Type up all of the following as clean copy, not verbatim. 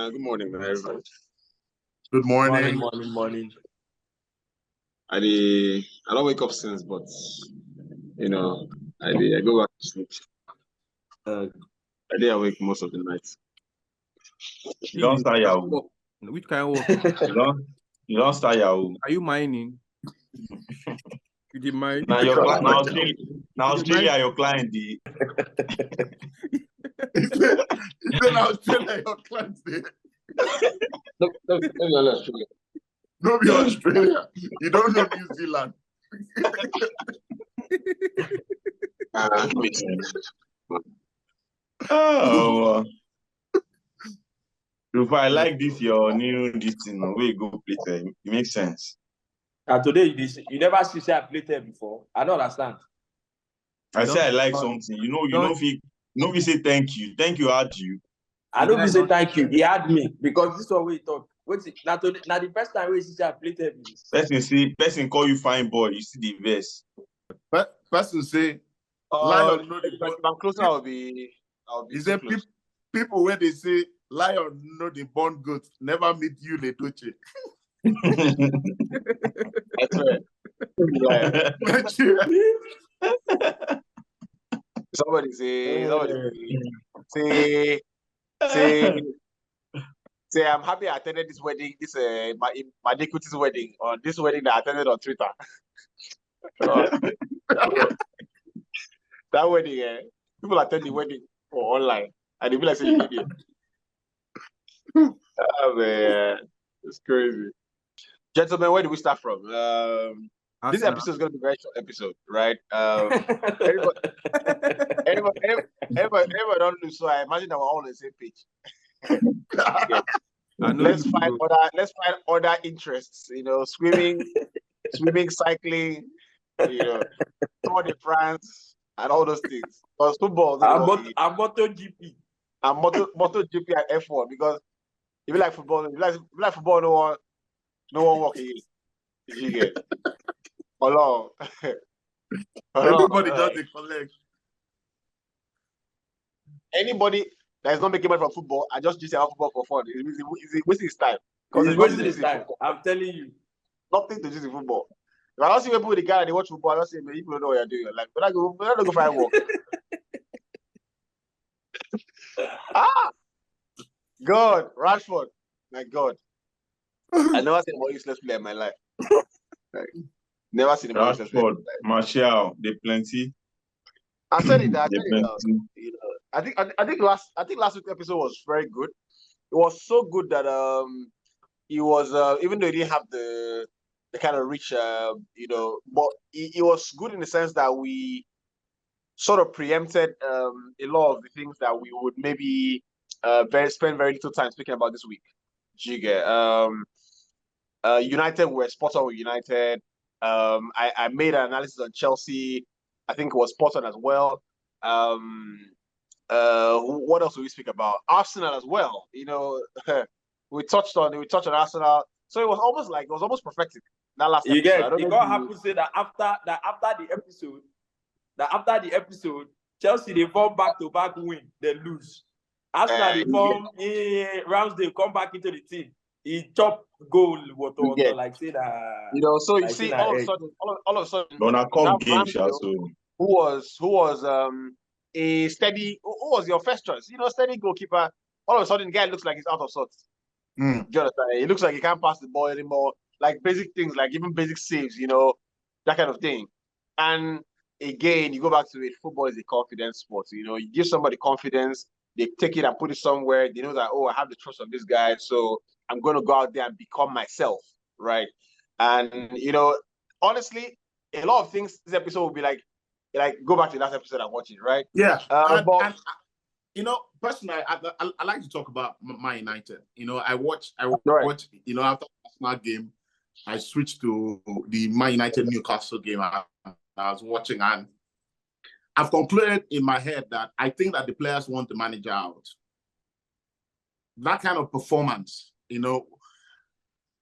Good morning, man, everybody. Good morning. Morning. I don't wake up since, but I go back to sleep. I awake most of the night. You don't start Yahoo. Which kind of work? You don't start Yahoo. Are you mining? You did mine? Now Australia your client. Then Australia your client. No, No, be Australia. You don't know New Zealand. Oh, if I like this, your new this thing, where you go play there, it makes sense. Today you never see say I played there before. I don't understand. I say I like something. You know if you say thank you add you. I don't even say thank you. He had me because this is what we talk. Now the first time we see I played there. Person call you fine boy, you see the verse. Person say, Lion, I'm closer. I'll be. He said people when they say lion know the born goat never meet you they touch it. That's right. Somebody say I'm happy I attended this wedding. This my Nikuti's wedding, or this wedding that I attended on Twitter. That wedding, people attend the wedding or online, and they be like, "Say you idiot." Oh man, it's crazy. Gentlemen, where do we start from? This episode is going to be a very short episode, right? Everybody don't lose, so I imagine that we're all on the same page. Okay. Let's find other interests. Swimming, cycling, Tour de France, and all those things. Because football, I'm MotoGP. I'm MotoGP and F1 because if you like football, no one walk again. Did you get? Hello. Everybody does the collect. Anybody that is not making money from football, I just use football for fun. It's wasting his time. Because it's wasting his time. I'm telling you. Nothing to do with football. If I don't see people with the guy and they watch football, I don't say, man, you don't know what you're doing. Like, when I go find work. God, Rashford. My God. I never seen a more useless player in my life. Never seen a more useless player in my life. Martial, they plenty. I said it. I think last week's episode was very good. It was so good that he was even though he didn't have the kind of reach, but it was good in the sense that we sort of preempted a lot of the things that we would maybe spend very little time speaking about this week. United were spot on with United. I made an analysis on Chelsea. I think it was spot on as well. What else do we speak about? Arsenal as well. We touched on Arsenal. So it was almost perfected that last episode. It got happen to say that after the episode, Chelsea they form back-to-back win, they lose. Arsenal they form Ramsdale come back into the team. He chop goal like say that. So you see all of a sudden Gonna come game, so who was a steady, who was your first choice? Steady goalkeeper. All of a sudden, the guy looks like he's out of sorts. Do you understand? It looks like he can't pass the ball anymore. Like basic things, like even basic saves, that kind of thing. And again, you go back to it. Football is a confidence sport. You give somebody confidence, they take it and put it somewhere. They know that, I have the trust of this guy, so I'm going to go out there and become myself, right? And honestly, a lot of things. This episode will be like go back to the last episode and watch it, right? Yeah. Personally, I like to talk about Man United. I watch. After the Arsenal game, I switched to the Man United Newcastle game. I was watching, and I've concluded in my head that I think that the players want the manager out. That kind of performance,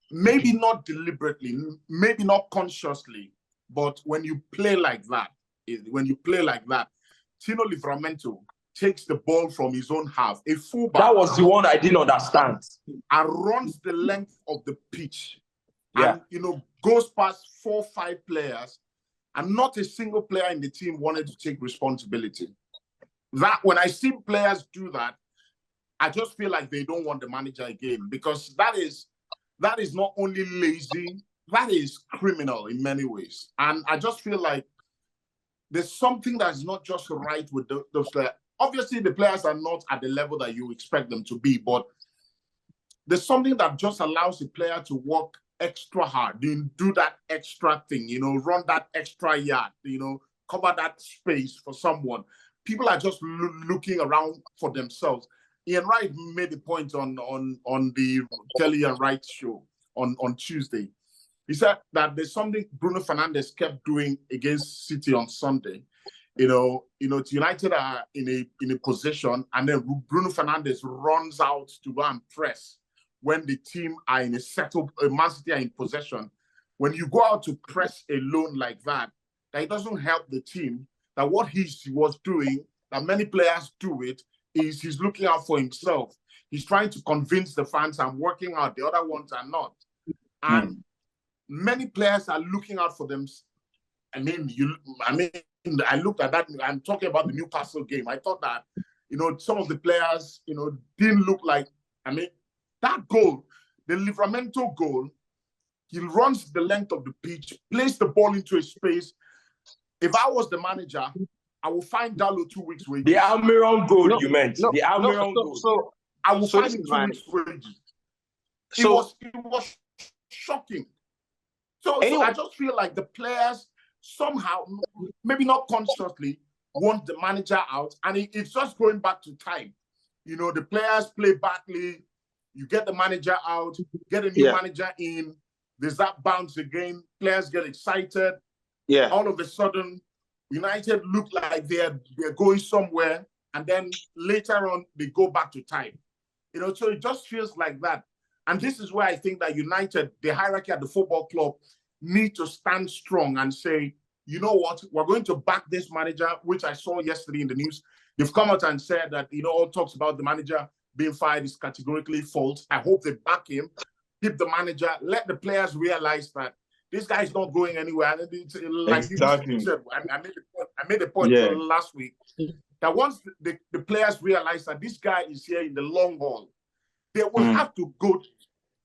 maybe not deliberately, maybe not consciously, but when you play like that, Tino Livramento takes the ball from his own half, a fullback. That was the one I didn't understand. And runs the length of the pitch. Yeah. And, goes past 4 or 5 players, and not a single player in the team wanted to take responsibility. That when I see players do that, I just feel like they don't want the manager again, because that is not only lazy, that is criminal in many ways. And I just feel like there's something that's not just right with those players. Obviously, the players are not at the level that you expect them to be, but there's something that just allows the player to work extra hard, do that extra thing, run that extra yard, cover that space for someone. People are just looking around for themselves. Ian Wright made the point on the Kelly and Wright show on Tuesday. He said that there's something Bruno Fernandes kept doing against City on Sunday. United are in a position, and then Bruno Fernandes runs out to go and press when the team are in a settled, Man City are in possession. When you go out to press alone like that, it doesn't help the team. That what he was doing, that many players do it, is he's looking out for himself. He's trying to convince the fans I'm working out. The other ones are not. And many players are looking out for them. I looked at that. I'm talking about the Newcastle game. I thought that, some of the players, didn't look like, that goal, the Livramento goal, he runs the length of the pitch, plays the ball into a space. If I was the manager, I will find Dallo 2 weeks wages. The Almiron goal you meant. The Almiron goal. So I will find him 2 weeks wages. It was shocking. So I just feel like the players somehow, maybe not consciously, want the manager out. And it's just going back to time. The players play badly. You get the manager out, get a new manager in. There's that bounce again. Players get excited. Yeah. All of a sudden, United look like they're going somewhere, and then later on they go back to time. So it just feels like that. And this is where I think that United, the hierarchy at the football club, need to stand strong and say, you know what, we're going to back this manager, which I saw yesterday in the news. They've come out and said that, all talks about the manager being fired is categorically false. I hope they back him, keep the manager, let the players realize that this guy is not going anywhere. Like exactly. You said, I made the point last week that once the players realize that this guy is here in the long haul, they will have to go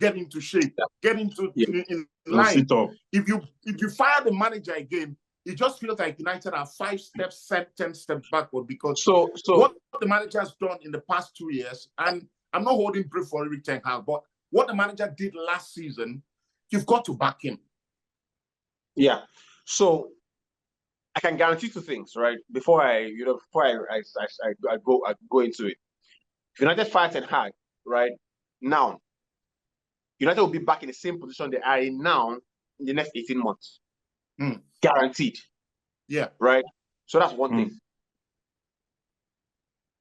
get into shape, get into in line. If you fire the manager again, it just feels like United are 5 steps, 10 steps backward, because what the manager has done in the past 2 years, and I'm not holding brief for Erik ten Hag, but what the manager did last season, you've got to back him. Yeah. So I can guarantee 2 things, right? Before I go into it. If United fire ten Hag, right now, United will be back in the same position they are in now in the next 18 months. Guaranteed. Yeah. Right? So that's one thing.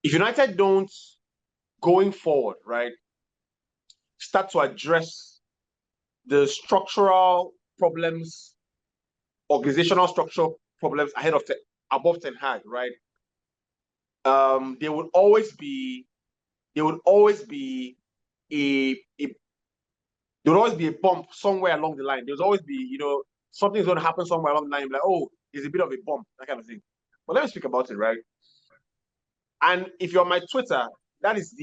If United don't, going forward, right, start to address the structural problems, organizational structural problems above ten Hag, right? There would always be a bump somewhere along the line. There's always be, something's going to happen somewhere along the line. Like, oh, it's a bit of a bump, that kind of thing. But let me speak about it, right? And if you're on my Twitter, that is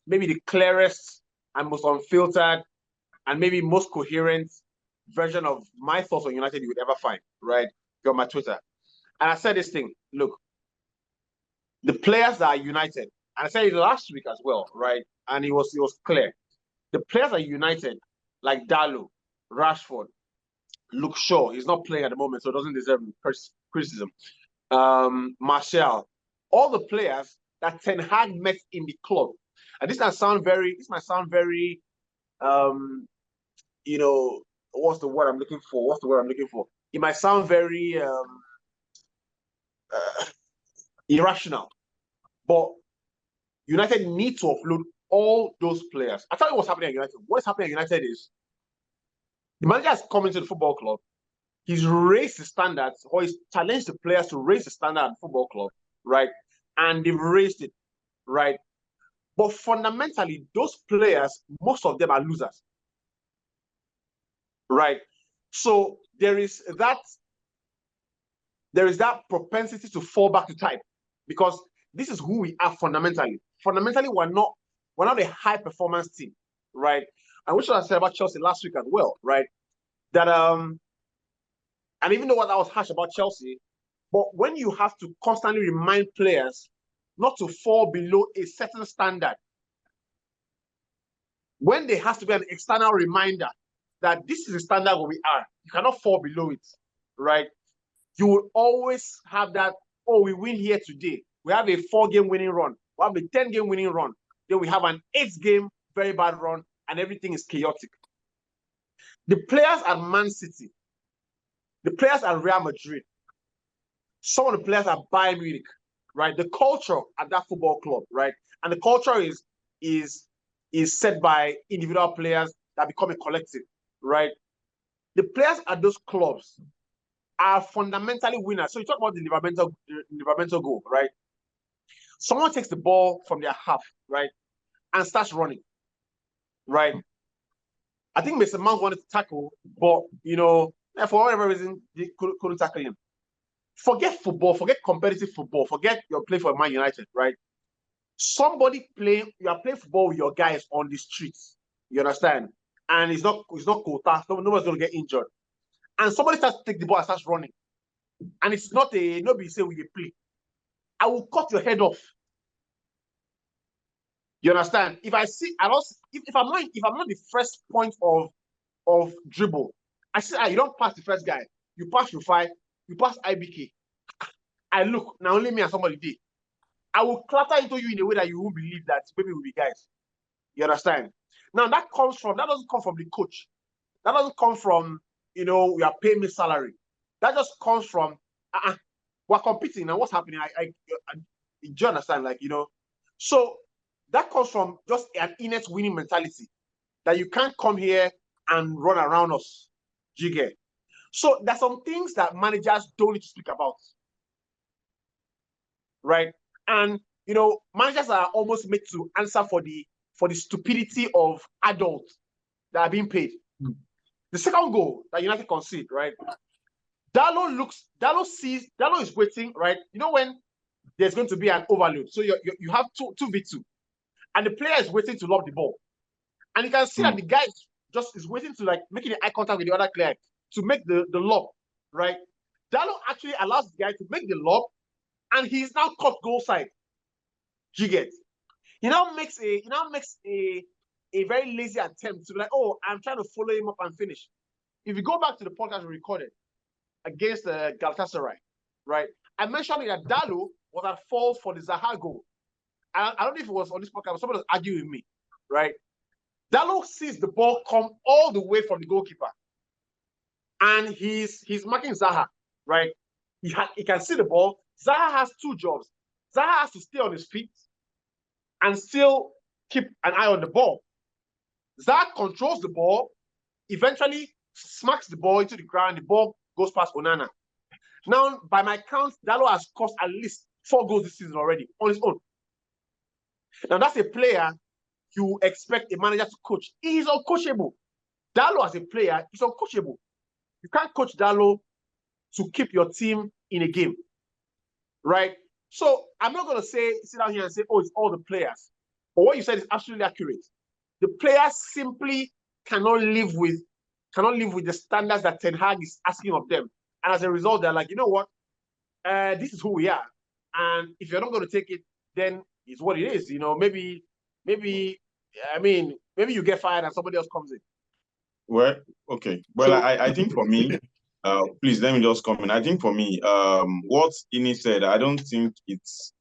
maybe the clearest and most unfiltered and maybe most coherent version of my thoughts on United you would ever find, right? If you're on my Twitter. And I said this thing, look, the players that are United, and I said it last week as well, right? And it was clear. The players are United, like Dallo, Rashford, Luke Shaw. He's not playing at the moment, so doesn't deserve criticism. Martial, all the players that Ten Hag met in the club. And this might sound very, what's the word I'm looking for? It might sound very irrational, but United need to offload all those players. I tell you what's happening at United. What's happening at United is the manager has come into the football club. He's raised the standards, or he's challenged the players to raise the standard at the football club, right? and they've raised it, right? But fundamentally, those players, most of them are losers, right? So there is that propensity to fall back to type, because this is who we are fundamentally. Fundamentally, we're not a high performance team, right? And which I said about Chelsea last week as well, right? That and even though what I was harsh about Chelsea, but when you have to constantly remind players not to fall below a certain standard, when there has to be an external reminder that this is the standard where we are, you cannot fall below it, right? You will always have that, oh, we win here today. We have a 4-game winning run. We have a 10-game winning run. Then we have an 8-game very bad run, and everything is chaotic. The players at Man City, the players at Real Madrid, some of the players at Bayern Munich, right? The culture at that football club, right? And the culture is set by individual players that become a collective, right? The players at those clubs are fundamentally winners. So you talk about the Livramento goal, right? Someone takes the ball from their half, right, and starts running, right? I think Mason Mount wanted to tackle, but for whatever reason, they couldn't tackle him. Forget football, forget competitive football, forget you're playing for Man United, right? You are playing football with your guys on the streets. You understand? And it's not quota, so nobody's gonna get injured. And somebody starts to take the ball and starts running. And it's not nobody say we play. I will cut your head off. You understand? If I see, if I'm not the first point of dribble, I see you don't pass the first guy, you pass Rufai, you pass IBK. I look, now only me and somebody did. I will clatter into you in a way that you won't believe that maybe we'll be guys. You understand? Now that doesn't come from the coach. That doesn't come from, we are paying me salary. That just comes from, we're competing now. What's happening? Do you understand? So that comes from just an innate winning mentality that you can't come here and run around us. Do you get? So there's some things that managers don't need to speak about, right? And managers are almost made to answer for the stupidity of adults that are being paid. The second goal that United concede, right? Dallo is waiting, right? When there's going to be an overload, so you have 2v2, and the player is waiting to lob the ball, and you can see that the guy is waiting to making eye contact with the other player to make the lob, right? Dallo actually allows the guy to make the lob, and he's now caught goal side. You get? He now makes a very lazy attempt to be like, oh, I'm trying to follow him up and finish. If you go back to the podcast we recorded against Galatasaray, right? I mentioned that Dallo was at fault for the Zaha goal. I don't know if it was on this podcast, but somebody was arguing with me, right? Dallo sees the ball come all the way from the goalkeeper, and he's marking Zaha, right? He can see the ball. Zaha has 2 jobs. Zaha has to stay on his feet and still keep an eye on the ball. Zaha controls the ball, eventually smacks the ball into the ground, the ball goes past Onana. Now, by my count, Dallo has scored at least 4 goals this season already on his own. Now, that's a player you expect a manager to coach. He is uncoachable. Dallo as a player is uncoachable. You can't coach Dallo to keep your team in a game, right? So I'm not going to sit down here and say, oh, it's all the players. But what you said is absolutely accurate. The players simply cannot live with the standards that Ten Hag is asking of them. And as a result, they're like, you know what? This is who we are. And if you're not going to take it, then it's what it is. Maybe you get fired and somebody else comes in. Well, okay. Well, I think for me, please let me just comment. I think for me, what Ini said, I don't think it's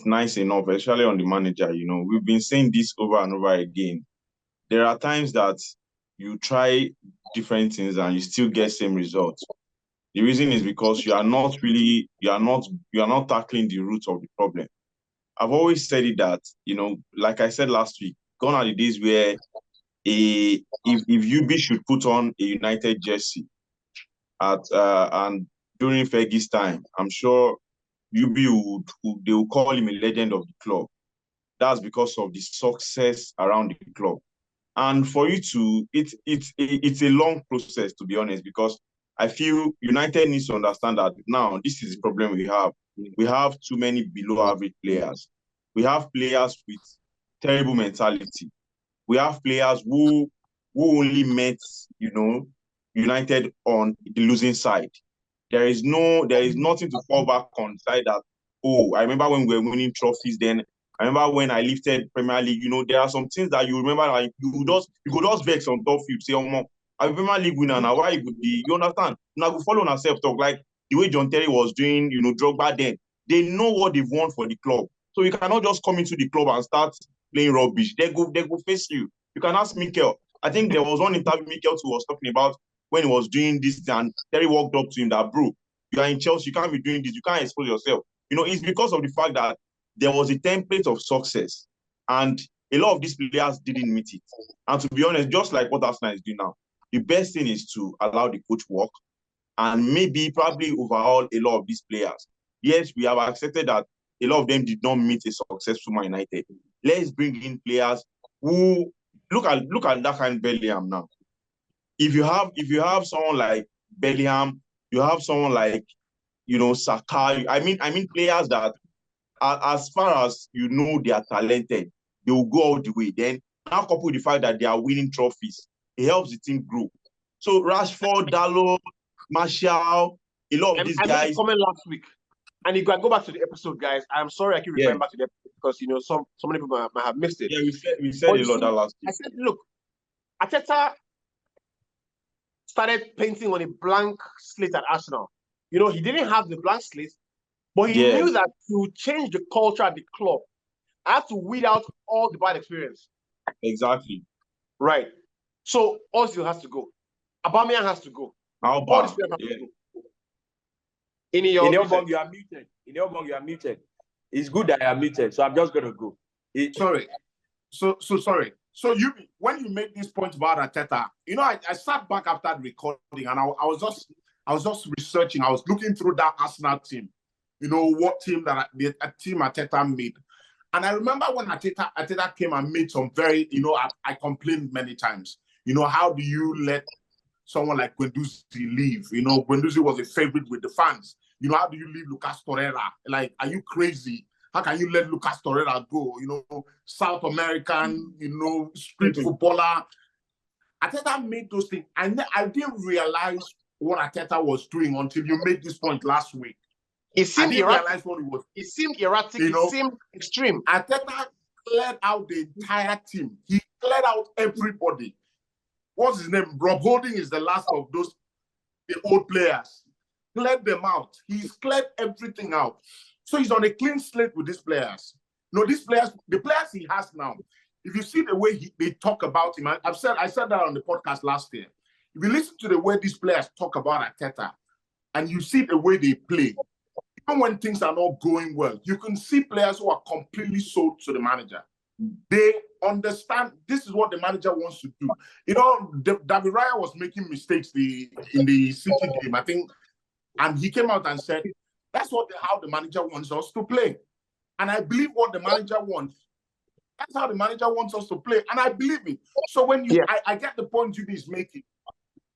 nice enough, especially on the manager. We've been saying this over and over again. There are times that you try different things and you still get same results. The reason is because you are not tackling the root of the problem. I've always said it that, like I said last week, gone are the days where if UB should put on a United jersey and during Fergie's time, I'm sure they will call him a legend of the club. That's because of the success around the club. And for you to, it's a long process, to be honest, because I feel United needs to understand that now this is the problem we have. We have too many below average players. We have players with terrible mentality. We have players who only met, United on the losing side. There is nothing to fall back on side that, oh, I remember when we were winning trophies then. I remember when I lifted Premier League, there are some things that you remember, like you could just vex on top field, say, oh, I'm Premier League winner now, why you understand? Now go follow on self talk, like the way John Terry was doing, Drogba then. They know what they've won for the club. So you cannot just come into the club and start playing rubbish. They go face you. You can ask Mikel. I think there was one interview Mikel too was talking about when he was doing this, and Terry walked up to him that, bro, you are in Chelsea, you can't be doing this, you can't expose yourself. It's because of the fact that there was a template of success, and a lot of these players didn't meet it. And to be honest, just like what Arsenal is doing now, the best thing is to allow the coach work and probably overhaul a lot of these players. Yes, we have accepted that a lot of them did not meet a successful Man United. Let's bring in players who look at that kind of Bellingham now. If you have someone like Bellingham, you have someone like Saka. I mean players that as far as they are talented, they will go all the way. Then now coupled with the fact that they are winning trophies, it helps the team grow. So Rashford, Dalot, Martial, a lot of these guys. I made a comment last week, and you can go back to the episode, guys. I'm sorry I keep referring back to the episode because so many people might have missed it. Yeah, we said a lot that last week. I said, look, Arteta started painting on a blank slate at Arsenal. He didn't have the blank slate, but he knew that to change the culture at the club, I have to weed out all the bad experience. Exactly. Right. So Ozil has to go. Aubameyang has to go. All these players have to go. In your bong, you are muted. In your bong, you are muted. It's good that I am muted, so I'm just gonna go. Sorry. So sorry. So when you make this point about Arteta, I sat back after the recording and I was just researching. I was looking through that Arsenal team. What team a team Arteta made. And I remember when Arteta came and made some very, I complained many times. How do you let someone like Guendouzi leave? Guendouzi was a favorite with the fans. How do you leave Lucas Torreira? Like, are you crazy? How can you let Lucas Torreira go? South American, street footballer. Arteta made those things. I didn't realize what Arteta was doing until you made this point last week. It seemed erratic. What it was. It seemed erratic. It seemed extreme. Arteta cleared out the entire team. He cleared out everybody. What's his name? Rob Holding is the last of the old players. Cleared them out. He's cleared everything out. So he's on a clean slate with these players. These players, the players he has now, if you see the way they talk about him, I said that on the podcast last year. If you listen to the way these players talk about Arteta, and you see the way they play, even when things are not going well, you can see players who are completely sold to the manager. They understand this is what the manager wants to do. David Raya was making mistakes in the City game, I think, and he came out and said, that's how the manager wants us to play. And I believe what the manager wants. That's how the manager wants us to play. And I believe it. So when I get the point Judy is making,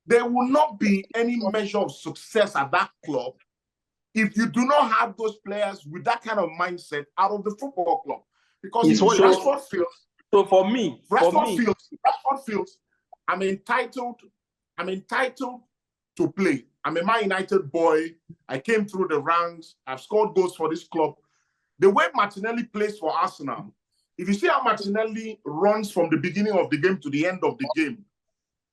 there will not be any measure of success at that club if you do not have those players with that kind of mindset out of the football club. Because Rashford feels. So for me, Rashford feels I'm entitled to play. I'm a Man United boy. I came through the ranks. I've scored goals for this club. The way Martinelli plays for Arsenal, if you see how Martinelli runs from the beginning of the game to the end of the game,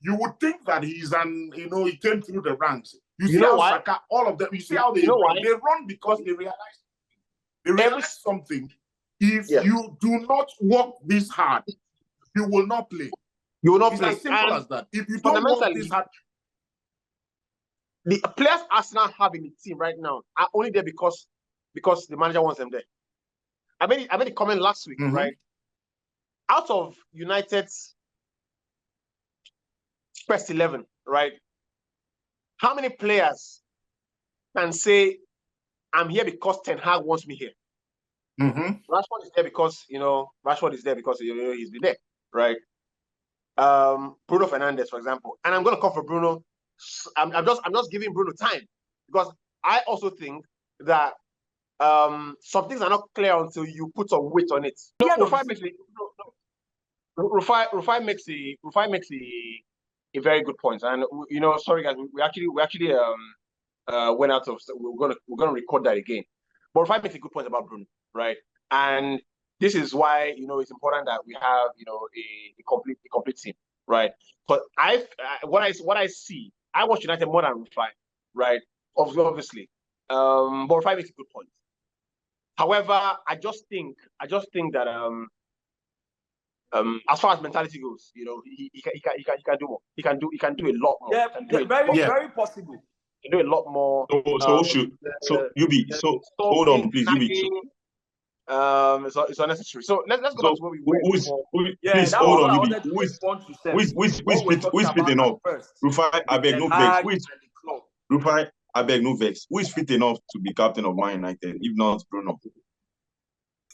you would think that he's he came through the ranks. You see how Saka, all of them, you see how they run. They run because they realize something. If you do not work this hard, you will not play. You will not play. As simple as that. If you don't work this hard, the players Arsenal have in the team right now are only there because the manager wants them there. I made a comment last week, right? Out of United's first 11, right? How many players can say I'm here because Ten Hag wants me here. Rashford is there because he's been there, right? Bruno Fernandes, for example, and I'm going to call for Bruno. I'm just giving Bruno time because I also think that some things are not clear until you put some weight on it. Rufai makes a very good point, and sorry guys, we actually went out of. We're gonna record that again. But Rufai makes a good point about Bruno, right? And this is why it's important that we have a complete team, right? But what I see, I watch United more than Rufai, right? Obviously, but Rufai makes a good point. However, I just think that as far as mentality goes, he can do more. He can do a lot more. Yeah, very possible. He can do a lot more. Hold on, please, Yubi. It's unnecessary. So let's go back to where we were. Please hold on, Yubi. Who is fit enough? Rufai, I beg no vex. Rufai, I beg no vex. Who is fit enough to be captain of Man United, if not Bruno?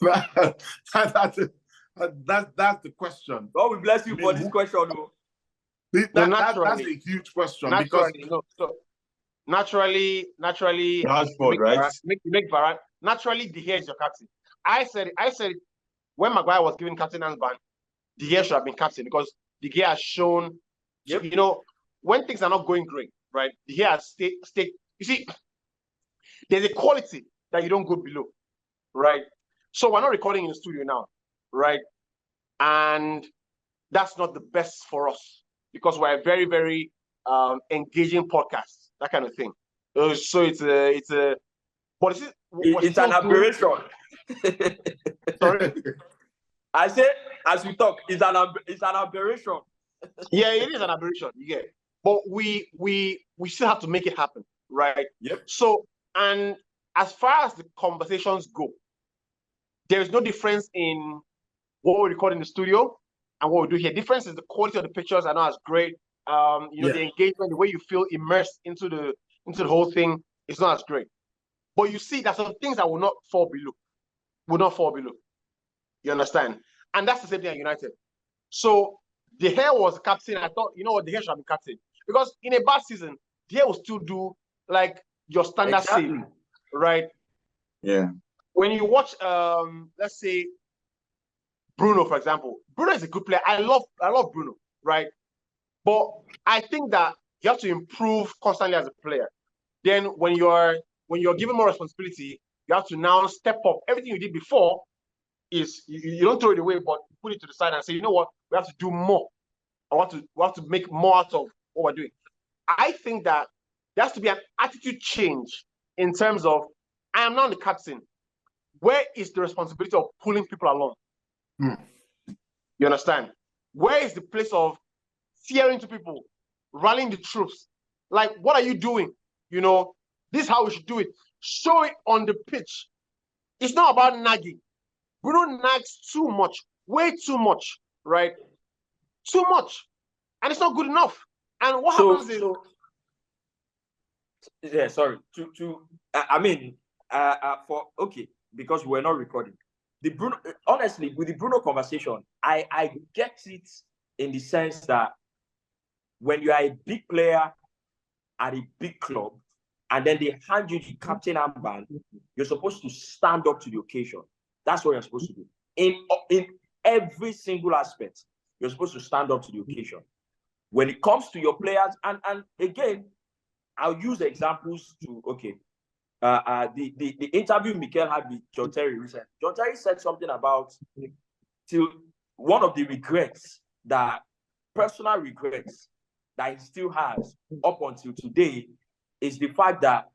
That's the question. God will bless you for this question, though. That's a huge question because naturally, Rashford, right? Make Varane. Naturally, De Gea is your captain. I said it when Maguire was given captain handband. De Gea should have been captain because De Gea has shown. Yep. When things are not going great, right? De Gea has stayed. You see, there's a quality that you don't go below, right? So we're not recording in the studio now, right? And that's not the best for us because we're a very, very engaging podcast, that kind of thing. So it's an aberration. Sorry, I say as we talk, it's an aberration. Yeah, it is an aberration. Yeah, but we still have to make it happen, right? Yep. So, and as far as the conversations go, there is no difference in what we record in the studio and what we do here. Difference is the quality of the pictures are not as great. The engagement, the way you feel immersed into the whole thing is not as great. But you see, there's some things that will not fall below. You understand? And that's the same thing at United. So De Gea was captain. I thought, De Gea should have been captain because in a bad season, De Gea will still do like your standard save, right? Yeah. When you watch, let's say Bruno, for example, Bruno is a good player. I love Bruno, right? But I think that you have to improve constantly as a player. Then when you're given more responsibility, you have to now step up. Everything you did before is you don't throw it away, but put it to the side and say, you know what, we have to do more. We have to make more out of what we're doing. I think that there has to be an attitude change in terms of I am now the captain. Where is the responsibility of pulling people along? You understand? Where is the place of tearing to people, rallying the troops? Like, what are you doing? This is how we should do it. Show it on the pitch. It's not about nagging. Bruno nags too much, way too much, right? Too much. And it's not good enough. And what happens is... Yeah, sorry. Because we're not recording. Honestly, with the Bruno conversation, I get it in the sense that when you are a big player at a big club, and then they hand you the captain armband, you're supposed to stand up to the occasion. That's what you're supposed to do. In every single aspect, you're supposed to stand up to the occasion. When it comes to your players, and again, I'll use examples to, the interview Mikel had with John Terry recently. John Terry said something about one of the personal regrets that he still has up until today is the fact that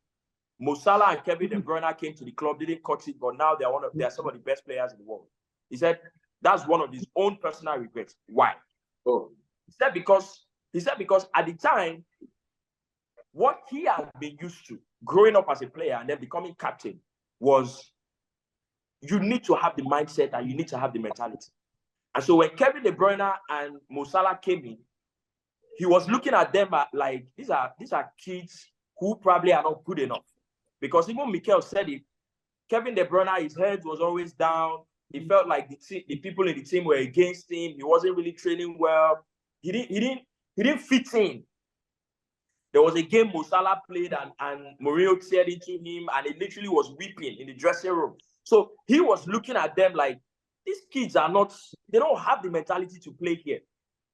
Mo Salah and Kevin De Bruyne came to the club, didn't cut it, but now they're some of the best players in the world. He said that's one of his own personal regrets. Why? He said because at the time, what he had been used to growing up as a player and then becoming captain was you need to have the mindset and you need to have the mentality. And so when Kevin De Bruyne and Mo Salah came in, he was looking at them like these are kids who probably are not good enough. Because even Mikel said it. Kevin De Bruyne, his head was always down. He felt like the people in the team were against him. He wasn't really training well. He didn't fit in. There was a game Mo Salah played and Mourinho said into him, and he literally was weeping in the dressing room. So he was looking at them like, these kids they don't have the mentality to play here.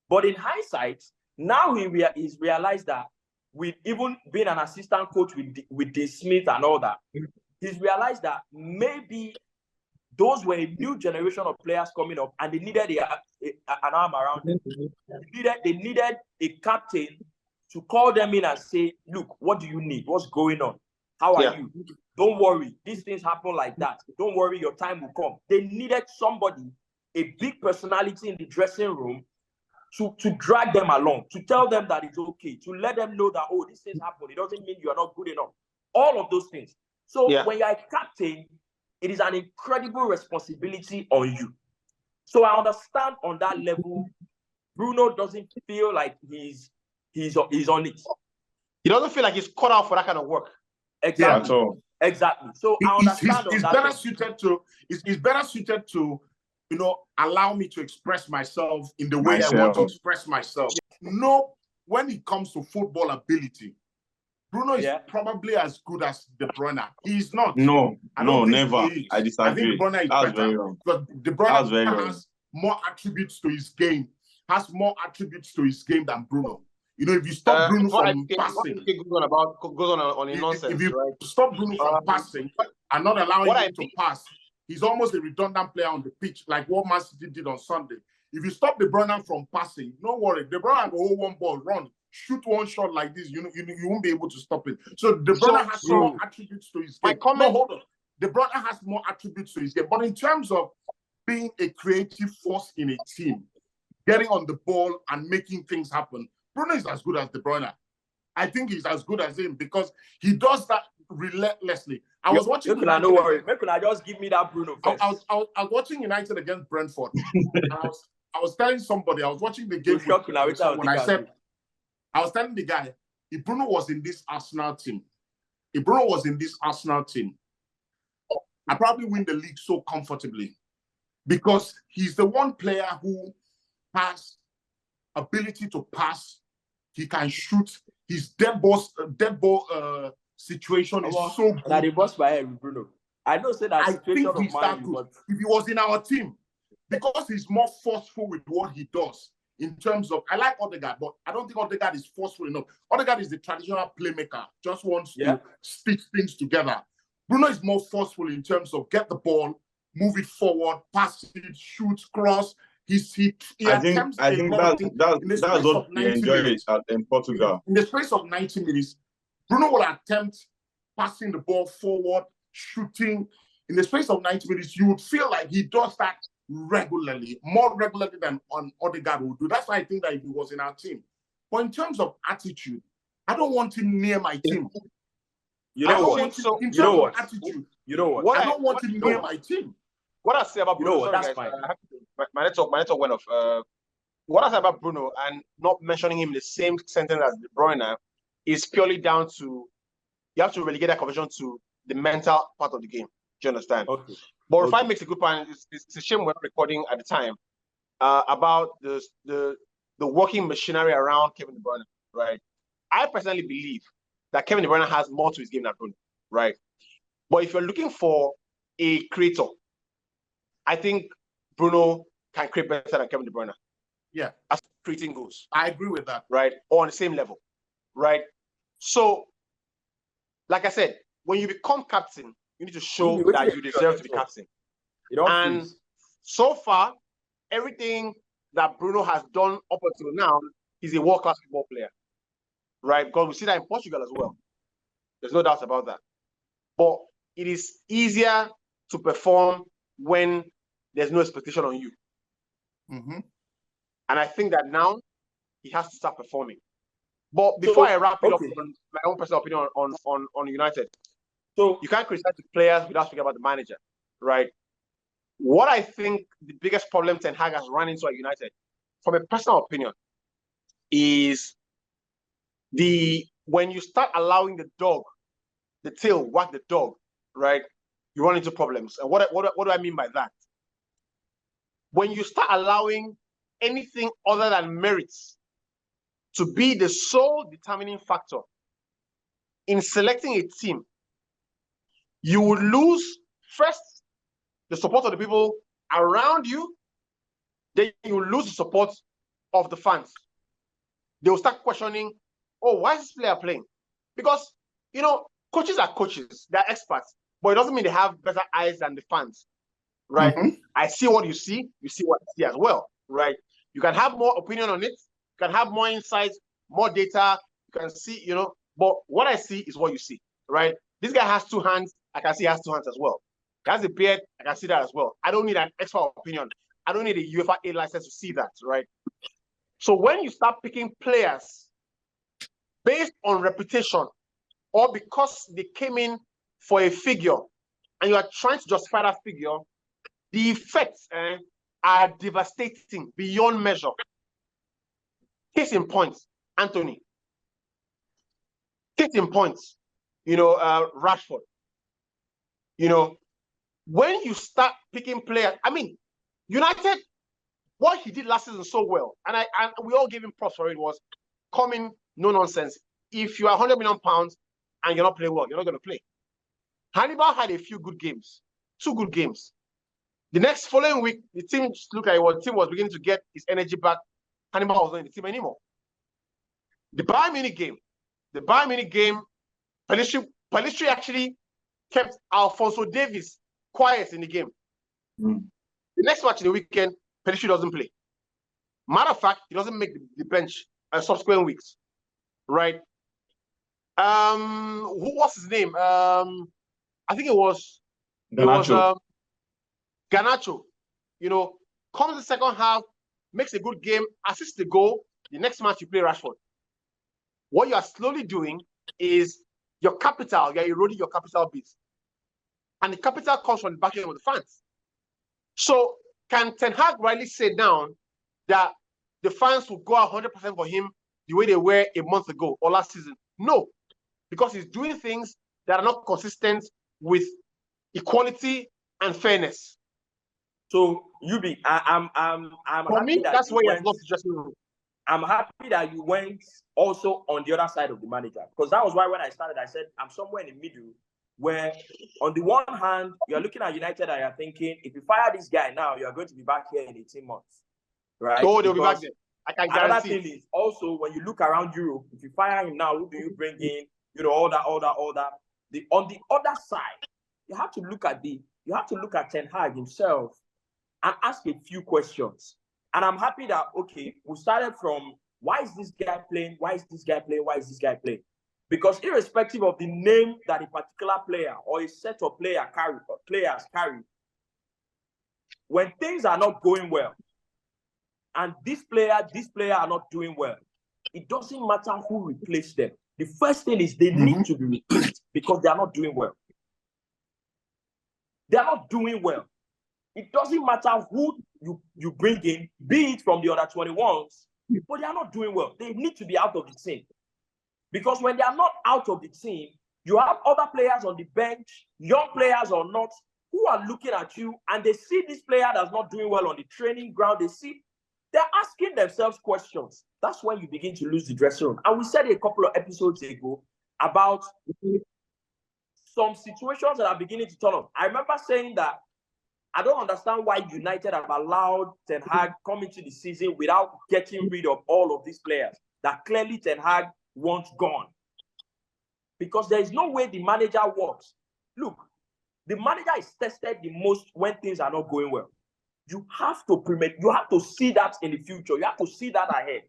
But in hindsight, now he's realized that with even being an assistant coach with Dean Smith and all that, he's realized that maybe those were a new generation of players coming up, and they needed an arm around them. They needed a captain to call them in and say, look, what do you need? What's going on? How are you? Don't worry. These things happen like that. Don't worry, your time will come. They needed somebody, a big personality in the dressing room, to drag them along, to tell them that it's okay, to let them know that, oh, these things happen. It doesn't mean you are not good enough. All of those things. So when you're a captain, it is an incredible responsibility on you. So I understand on that level, Bruno doesn't feel like he's on it. He doesn't feel like he's cut out for that kind of work. Exactly. Yeah, exactly. So I understand he's better suited to. He's better suited to, allow me to express myself in the way I want to express myself. No, when it comes to football ability, Bruno is probably as good as De Bruyne. He's not. No, never. I disagree. I think De Bruyne is better. Very wrong. But De Bruyne has more attributes to his game. Has more attributes to his game than Bruno. If you stop Bruno from passing, goes on in nonsense. If you stop Bruno from passing and not allowing him to pass, he's almost a redundant player on the pitch, like what Man City did on Sunday. If you stop De Bruyne from passing, don't worry. De Bruyne will hold one ball, run, shoot one shot like this. You won't be able to stop it. So De Bruyne has more attributes to his game. Hold on. De Bruyne has more attributes to his game. But in terms of being a creative force in a team, getting on the ball and making things happen, Bruno is as good as De Bruyne. I think he's as good as him because he does that relentlessly. I was watching. No worry. I just give me that Bruno first. I was watching United against Brentford. I was telling somebody, I was watching the game when I said, I was telling the guy, if Bruno was in this Arsenal team, I probably win the league so comfortably because he's the one player who has ability to pass. He can shoot. His dead ball situation is so good. That he was by Bruno. I don't say that situation of mine, but if he was in our team, because he's more forceful with what he does. In terms of, I like Odegaard, but I don't think Odegaard is forceful enough. Odegaard is the traditional playmaker, just wants to stitch things together. Bruno is more forceful in terms of get the ball, move it forward, pass it, shoot, cross. I think that's what we enjoy in Portugal. In the space of 90 minutes, Bruno will attempt passing the ball forward, shooting. In the space of 90 minutes, you would feel like he does that regularly, more regularly than Odegaard would do. That's why I think that if he was in our team. But in terms of attitude, I don't want him near my team. I don't want him near my team. What I say about Bruno, that's fine. My network went off. What I say about Bruno and not mentioning him in the same sentence as De Bruyne is purely down to you have to relegate that conversation to the mental part of the game. Do you understand? Okay. But Rufai makes a good point. It's a shame we're not recording at the time about the working machinery around Kevin De Bruyne, right? I personally believe that Kevin De Bruyne has more to his game than Bruno, right? But if you're looking for a creator, I think Bruno can create better than Kevin De Bruyne. Yeah. As creating goes. I agree with that. Right? Or on the same level. Right? So, like I said, when you become captain, you need to show that you deserve to be captain. And so far, everything that Bruno has done up until now, he's a world-class football player. Right? Because we see that in Portugal as well. There's no doubt about that. But it is easier to perform when there's no expectation on you. Mm-hmm. And I think that now he has to start performing. But before I wrap it up on my own personal opinion on United, so you can't criticize the players without speaking about the manager, right? What I think the biggest problem Ten Hag has run into at United, from a personal opinion, is when you start allowing the dog the tail wag the dog, right? You run into problems. And what do I mean by that? When you start allowing anything other than merits to be the sole determining factor in selecting a team, you will lose, first, the support of the people around you, then you will lose the support of the fans. They will start questioning, oh, why is this player playing? Because, you know, coaches are coaches, they're experts, but it doesn't mean they have better eyes than the fans, right? I see what you see what I see as well, right? You can have more opinion on it, you can have more insights, more data, you can see, you know, but what I see is what you see, right? This guy has 2 hands, I can see he has 2 hands as well. He has a beard, I can see that as well. I don't need an extra opinion. I don't need a UEFA A license to see that, right? So when you start picking players based on reputation or because they came in for a figure and you are trying to justify that figure, the effects are devastating beyond measure. Case in point, Anthony. Case in point, you know, Rashford. You know, when you start picking players, I mean, United, what he did last season so well, and we all gave him props for it, was coming, no nonsense. If you are 100 million pounds and you're not playing well, you're not going to play. Hannibal had a few good games, 2 good games. The next following week, the team looked like the team was beginning to get his energy back. Hannibal was not in the team anymore. The Bayern Munich game, Pellistri actually kept Alphonso Davies quiet in the game. The next match in the weekend, Pellistri doesn't play. Matter of fact, he doesn't make the bench subsequent weeks, right? Who was his name? I think it was Garnacho. You know, comes the second half, makes a good game, assists the goal. The next match you play Rashford. What you are slowly doing is your capital, you're eroding your capital base. And the capital comes from the backing of the fans. So can Ten Hag rightly say now that the fans will go 100% for him the way they were a month ago or last season? No, because he's doing things that are not consistent with equality and fairness. So Yubi, I'm for me, that's where you're not dressing room. I'm happy that you went also on the other side of the manager, because that was why when I started, I said I'm somewhere in the middle, where on the one hand, you're looking at United and you're thinking, if you fire this guy now, you're going to be back here in 18 months, right? Oh, they'll be back there. I can guarantee. Another thing is also, when you look around Europe, if you fire him now, who do you bring in? You know, all that. On the other side, you have to look at Ten Hag himself and ask a few questions. And I'm happy that, okay, we started from, why is this guy playing? Why is this guy playing? Why is this guy playing? Because irrespective of the name that a particular player or a set of players carry, when things are not going well, and this player are not doing well, it doesn't matter who replaced them. The first thing is they need to be replaced because they are not doing well. They are not doing well. It doesn't matter who you bring in, be it from the under 21s, but they are not doing well. They need to be out of the team. Because when they are not out of the team, you have other players on the bench, young players or not, who are looking at you and they see this player that's not doing well on the training ground. They're asking themselves questions. That's when you begin to lose the dressing room. And we said a couple of episodes ago about some situations that are beginning to turn up. I remember saying that I don't understand why United have allowed Ten Hag come into the season without getting rid of all of these players that clearly Ten Hag wants gone. Because there is no way the manager works. Look, the manager is tested the most when things are not going well. You have to see that in the future. You have to see that ahead.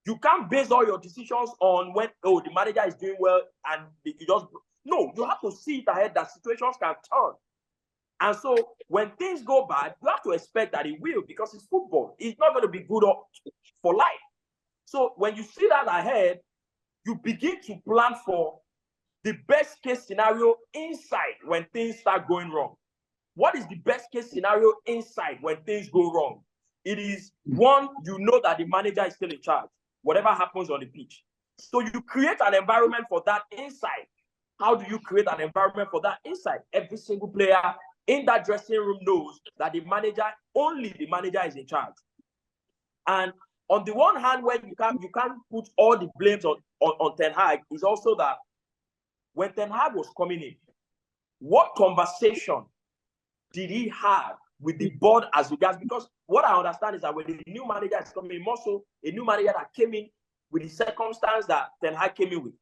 You can't base all your decisions on when, the manager is doing well and you just... No, you have to see it ahead that situations can turn. And so when things go bad, you have to expect that it will, because it's football. It's not going to be good for life. So when you see that ahead, you begin to plan for the best case scenario inside when things start going wrong. What is the best case scenario inside when things go wrong? It is, one, you know that the manager is still in charge, whatever happens on the pitch. So you create an environment for that inside. how do you create an environment for that inside? Every single player in that dressing room knows that only the manager is in charge. And on the one hand, when you can't put all the blames on Ten Hag, is also that when Ten Hag was coming in, what conversation did he have with the board as regards? Because what I understand is that when the new manager is coming in, more so a new manager that came in with the circumstance that Ten Hag came in with,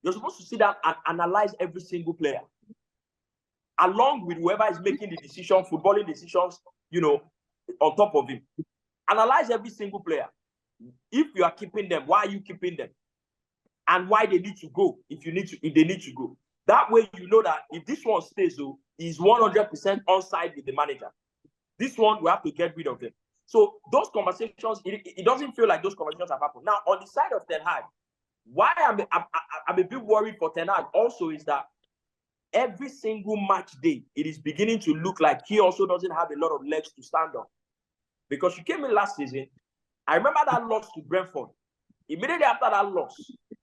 you're supposed to sit down and analyze every single player, along with whoever is making the decision, footballing decisions, on top of him. Analyze every single player. If you are keeping them, why are you keeping them? And why they need to go if they need to go. That way you know that if this one stays, he's 100% on side with the manager. This one, we have to get rid of him. So those conversations, it doesn't feel like those conversations have happened. Now, on the side of Ten Hag, why I'm a bit worried for Ten Hag also is that every single match day, it is beginning to look like he also doesn't have a lot of legs to stand on. Because you came in last season, I remember that loss to Brentford. Immediately after that loss,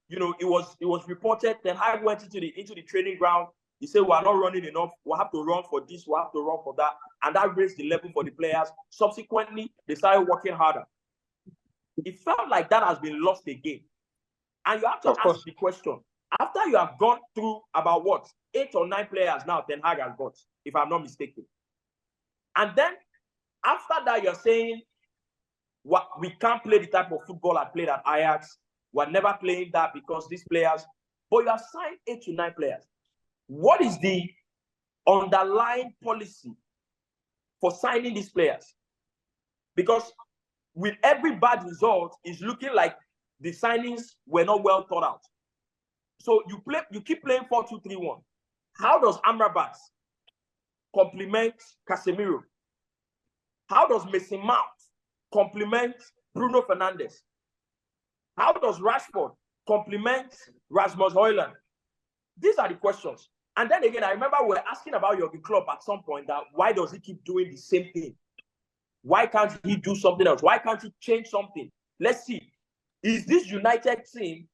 it was reported Ten Hag went into the training ground. He said, "We are not running enough. We'll have to run for this. We'll have to run for that." And that raised the level for the players. Subsequently, they started working harder. It felt like that has been lost again. And you have to ask the question, after you have gone through about 8 or 9 players now Ten Hag has got, if I'm not mistaken. And then after that, you're saying, we can't play the type of football I played at Ajax. We're never playing that because these players, but you have signed 8 to 9 players. What is the underlying policy for signing these players? Because with every bad result, it's looking like the signings were not well thought out. So you keep playing 4-2-3-1. How does Amrabat complement Casemiro? How does Mason Mount complement Bruno Fernandes? How does Rashford complement Rasmus Højlund? These are the questions. And then again, I remember we were asking about Jurgen Klopp at some point that why does he keep doing the same thing? Why can't he do something else? Why can't he change something? Let's see. Is this United team,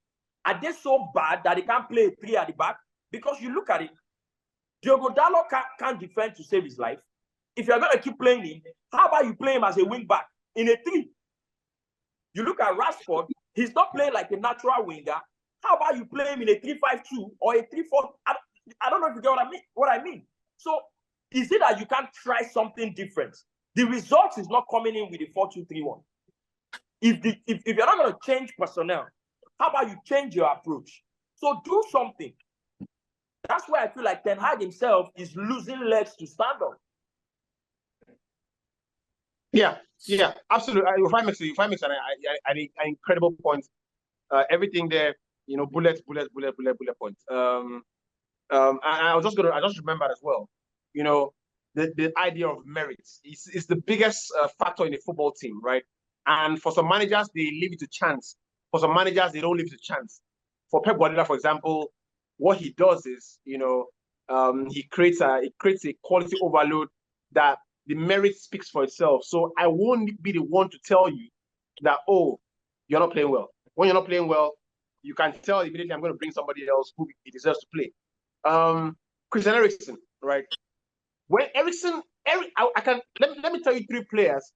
are they so bad that they can't play 3 at the back? Because you look at it, Diogo Dalot can't defend to save his life. If you're going to keep playing him, how about you play him as a wing back in a 3? You look at Rashford, he's not playing like a natural winger. How about you play him in a 3-5-2 or a 3-4? I don't know if you get what I mean. So is it that you can't try something different? The result is not coming in with the 4-2-3-1. If you're not going to change personnel, how about you change your approach? So do something. That's why I feel like Ten Hag himself is losing legs to stand on. Yeah, absolutely. If I make an incredible point, everything there, bullet points. And I just remembered as well, the idea of merits is the biggest factor in a football team, right? And for some managers, they leave it to chance. For some managers, they don't leave it to chance. For Pep Guardiola, for example, what he does is, he creates a quality overload that the merit speaks for itself. So I won't be the one to tell you that, oh, you're not playing well. When you're not playing well, you can tell immediately I'm going to bring somebody else who he deserves to play. Christian Eriksen, right? When Eriksen, let me tell you 3 players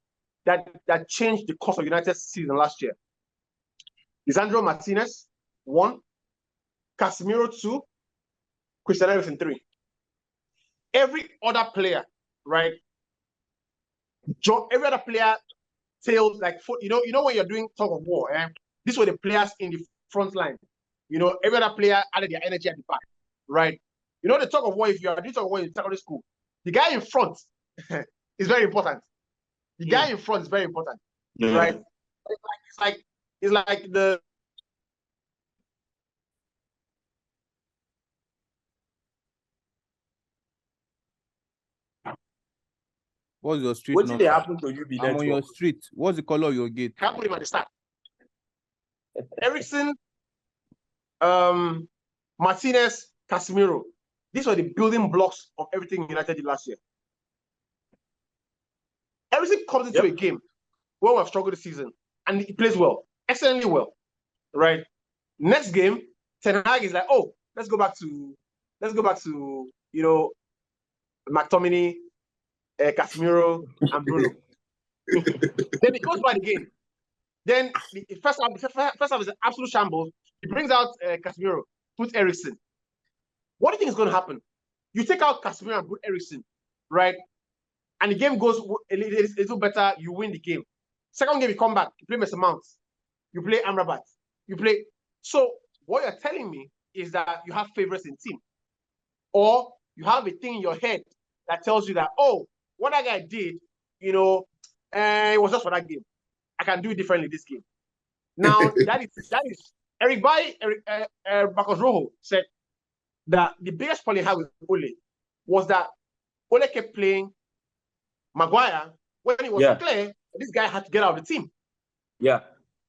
that changed the course of United's season last year. Lisandro Martinez, 1. Casemiro, 2. Christian Eriksen, 3. Every other player, right? Every other player failed like, when you're doing tug of war, these were the players in the front line. Every other player added their energy at the back, right? The tug of war, if you are doing tug of war in secondary school, the guy in front is very important. The guy in front is very important, right? It's like the What's your street? What did happen to you? I'm on your street. What's the color of your gate? Can't put him at the start. Eriksen, Martinez, Casemiro. These were the building blocks of everything United did last year. Eriksen comes into a game where we have struggled this season, and he plays well, excellently well, right? Next game, Ten Hag is like, oh, let's go back to let's go back to, McTominay, Casemiro, and Bruno. Then he goes by the game. Then the first half is an absolute shambles. He brings out Casemiro, puts Eriksen. What do you think is going to happen? You take out Casemiro and put Eriksen, right? And the game goes a little better. You win the game. Second game, you come back. You play Mason Mount. You play Amrabat. You play. So what you're telling me is that you have favorites in team, or you have a thing in your head that tells you that, oh, what that guy did, it was just for that game. I can do it differently this game. Now that is Eric Marcos Rojo said that the biggest problem he had with Ole was that Ole kept playing Maguire when it was clear that this guy had to get out of the team. Yeah.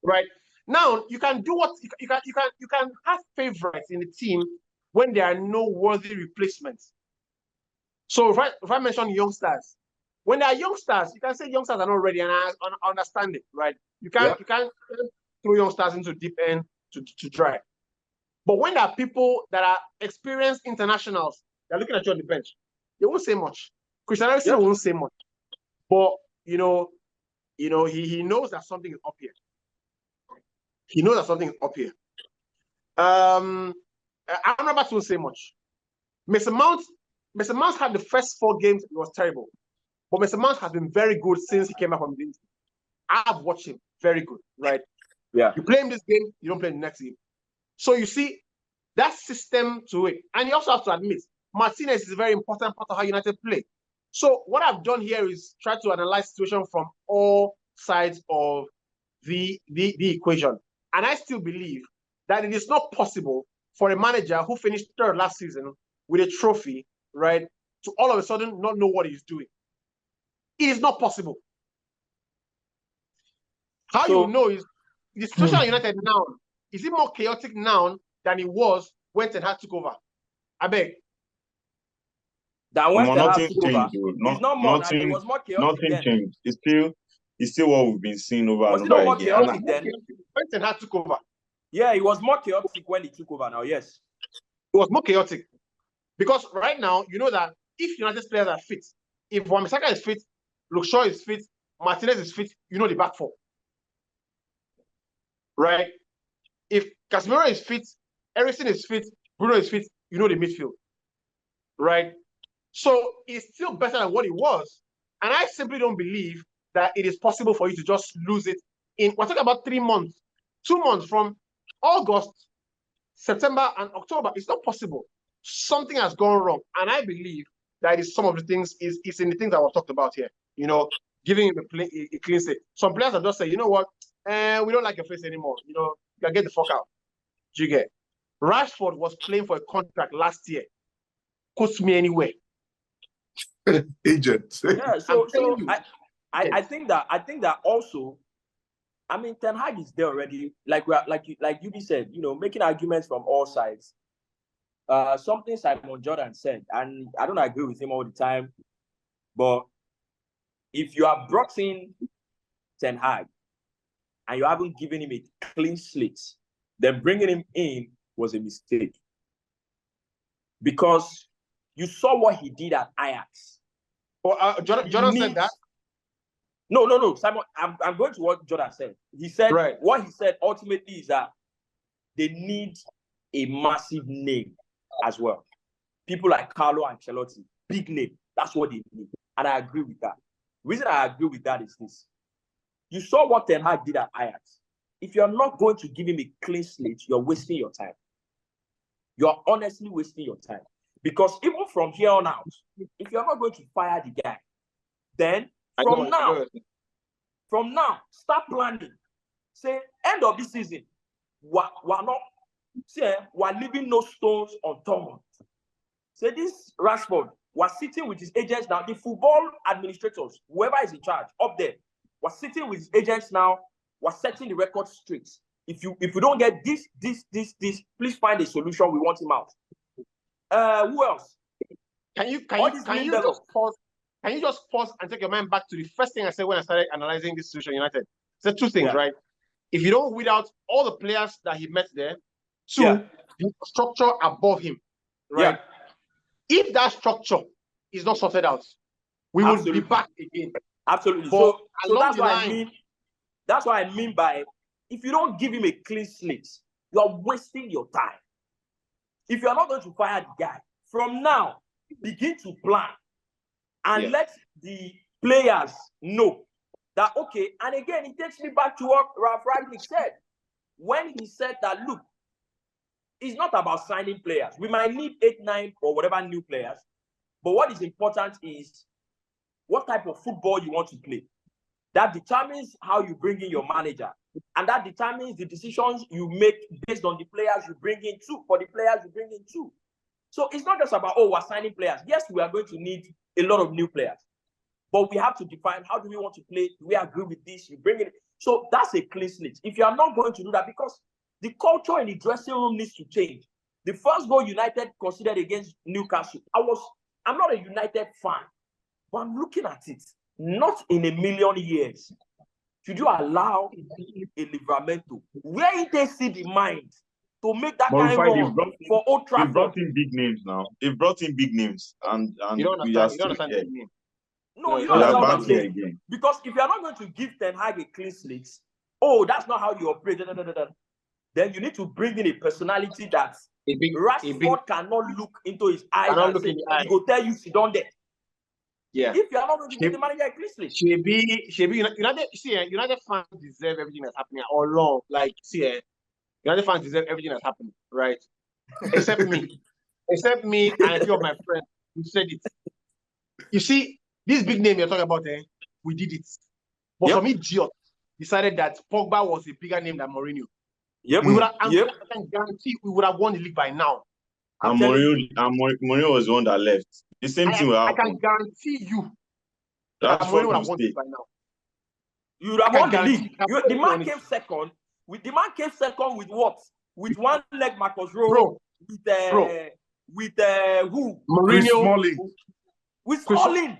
Right. Now you can do what you can have favorites in the team when there are no worthy replacements. So if I mention youngsters, when there are youngsters, you can say youngsters are not ready, and I understand it, right? You can't throw youngsters into deep end to try. But when there are people that are experienced internationals, they're looking at you on the bench, they won't say much. Christian Eriksen won't say much. But he knows that something is up here. He knows that something is up here. Amrabat won't say much. Mason Mount had the first 4 games, it was terrible. But Mason Mount has been very good since he came back from the injury. I've watched him very good, right? Yeah. You play him this game, you don't play him the next game. So you see that system to it. And you also have to admit, Martinez is a very important part of how United play. So what I've done here is try to analyze the situation from all sides of the equation. And I still believe that it is not possible for a manager who finished 3rd last season with a trophy, right, to all of a sudden not know what he's doing. It is not possible. How you know is the situation at United now, is it more chaotic now than it was when Ten Hag took over? I beg. That when Ten Hag took over, it's not more. Nothing, it was more chaotic. Nothing changed. It's still what we've been seeing over and over again. Chaotic then? When Ten Hag took over. Yeah, it was more chaotic when he took over now, yes. It was more chaotic. Because right now, you know that if United players are fit, if Wan-Bissaka is fit, Luke Shaw is fit, Martinez is fit, you know the back four. Right? If Casemiro is fit, Eriksen is fit, Bruno is fit, you know the midfield. Right? So it's still better than what it was. And I simply don't believe that it is possible for you to just lose it we're talking about 3 months, 2 months from August, September, and October. It's not possible. Something has gone wrong. And I believe that is some of the things, is in the things that were talked about here. Giving him a clean slate. Some players have just said, you know what, we don't like your face anymore. You can get the fuck out. Do you get? Rashford was playing for a contract last year. Cost me anywhere. Agent. Yeah, so I think that also, I mean, Ten Hag is there already. Like you said, making arguments from all sides. Something Simon Jordan said, and I don't agree with him all the time, but if you have brought in Ten Hag and you haven't given him a clean slate, then bringing him in was a mistake. Because you saw what he did at Ajax. Jordan said that? No, Simon, I'm going to what Jordan said. He said, What he said ultimately is that they need a massive name as well. People like Carlo Ancelotti, big name. That's what they need. And I agree with that. The reason I agree with that is this. You saw what Ten Hag did at Ajax. If you're not going to give him a clean slate, you're wasting your time. You're honestly wasting your time. Because even from here on out, if you're not going to fire the guy, then from now, start planning. Say, end of this season, we're leaving no stones unturned. Say, this Rashford, we're sitting with his agents now, the football administrators, whoever is in charge up there, we're sitting with his agents now, we're setting the record straight. If you don't get this, please find a solution. We want him out. Who else? Can you just pause and take your mind back to the first thing I said when I started analyzing this situation United? Said 2 things, right? If you don't weed out all the players that he met there, 2, the structure above him, right? if that structure is not sorted out, we will be back again. Absolutely. But so that's what I mean. That's what I mean by, if you don't give him a clean slate, you're wasting your time. If you're not going to fire the guy, from now, begin to plan and let the players know that, okay, and again, it takes me back to what Ralph Ragnick said when he said that, look, it's not about signing players. We might need 8, 9, or whatever new players, but what is important is what type of football you want to play. That determines how you bring in your manager, and that determines the decisions you make based on the players you bring in too, for the players you bring in too. So it's not just about, we're signing players. Yes, we are going to need a lot of new players, but we have to define, how do we want to play? Do we agree with this? You bring it. So that's a clean slate. If you are not going to do that, because the culture in the dressing room needs to change. The first goal United considered against Newcastle, I'm not a United fan, but I'm looking at it. Not in a million years should you allow a Livramento, where they see the mind, to make that kind of run for Old Trafford. They brought in big names now. They've brought in big names, and you don't understand the name. No, you don't understand what I'm saying. Again. Because if you're not going to give Ten Hag a clean slate, that's not how you operate, then you need to bring in a personality that Rashford cannot look into his eyes and say, he will tell you, sit down there. Yeah. If you are not going to give the manager a clean slate. United fans deserve everything that's happening all along. Like, United fans deserve everything that's happening, right? Except me. Except me and a few of my friends who said it. You see, this big name you're talking about, we did it. But some idiot decided that Pogba was a bigger name than Mourinho. Yep. I can guarantee we would have won the league by now. And Mourinho was the one that left. The same thing will happen. I can guarantee you that Mourinho would have won it by now. You would have won the league. The man came second. The man came second with what? With one leg Marcus Rowe. With who? Mourinho. With Smalling.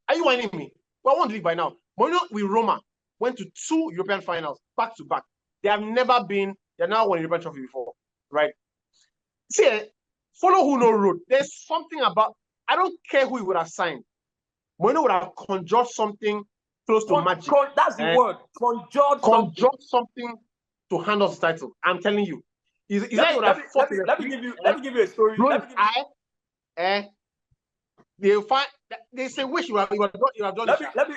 Are you whining me? We won the league by now. Mourinho with Roma went to 2 European finals back to back. They've never won a European trophy before, right? See, follow who no road. There's something about, I don't care who he would have signed. Mourinho would have conjured something close to magic. That's the word. Conjured something to hand us the title. I'm telling you. Let me give you a story. They say wish you have done.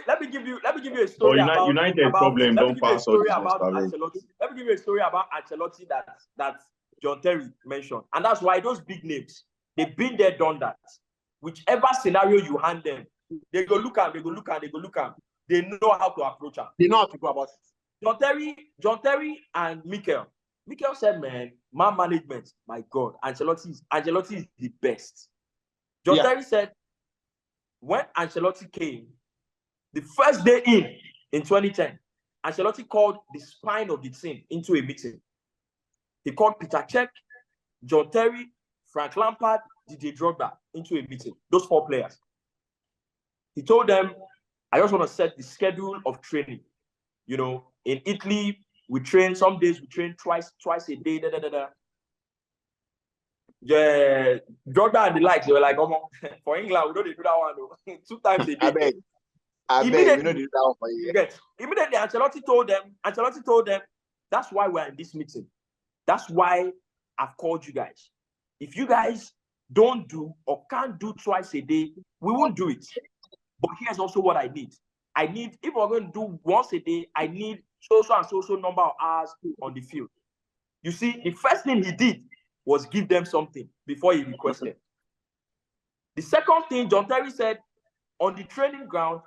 Let me give you a story about United problem. Don't pass all this about Ancelotti. Let me give you a story about Ancelotti that John Terry mentioned, and that's why those big names, they've been there, done that. Whichever scenario you hand them, they go look at. They know how to approach them. They know how to go about it. John Terry and Mikel said, man management, my God, Ancelotti is the best. John Terry said, when Ancelotti came, the first day in 2010, Ancelotti called the spine of the team into a meeting. He called Peter Cech, John Terry, Frank Lampard, Didier Drogba into a meeting. Those 4 players. He told them, I just want to set the schedule of training. You know, in Italy, we train, some days we train twice a day, Yeah, Drogba and the likes, they were like, for England, we don't do that one though. 2 times a day. I beg, we don't do that one for you. Immediately, Ancelotti told them, that's why we're in this meeting. That's why I've called you guys. If you guys don't do or can't do twice a day, we won't do it. But here's also what I need. If we're going to do once a day, I need so and so number of hours on the field. You see, the first thing he did was give them something before he requested. The second thing, John Terry said, on the training ground,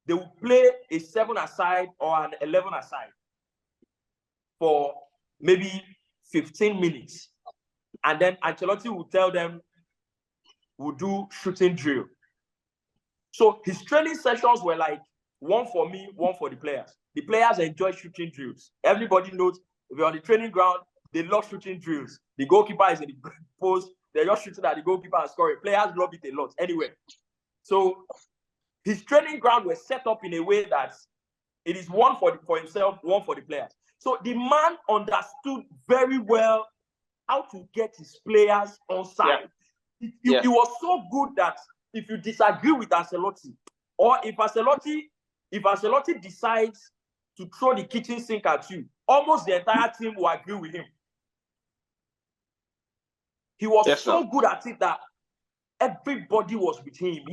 they will play a 7-a-side or an 11-a-side for maybe 15 minutes. And then Ancelotti will tell them, we'll do shooting drill. So his training sessions were like, one for me, one for the players. The players enjoy shooting drills. Everybody knows if you're on the training ground, they love shooting drills. The goalkeeper is in the post. They're just shooting at the goalkeeper and scoring. Players love it a lot. Anyway, so his training ground was set up in a way that it is one for himself, one for the players. So the man understood very well how to get his players on side. He was so good that if you disagree with Ancelotti, or if Ancelotti decides to throw the kitchen sink at you, almost the entire team will agree with him. He was so good at it that everybody was with him.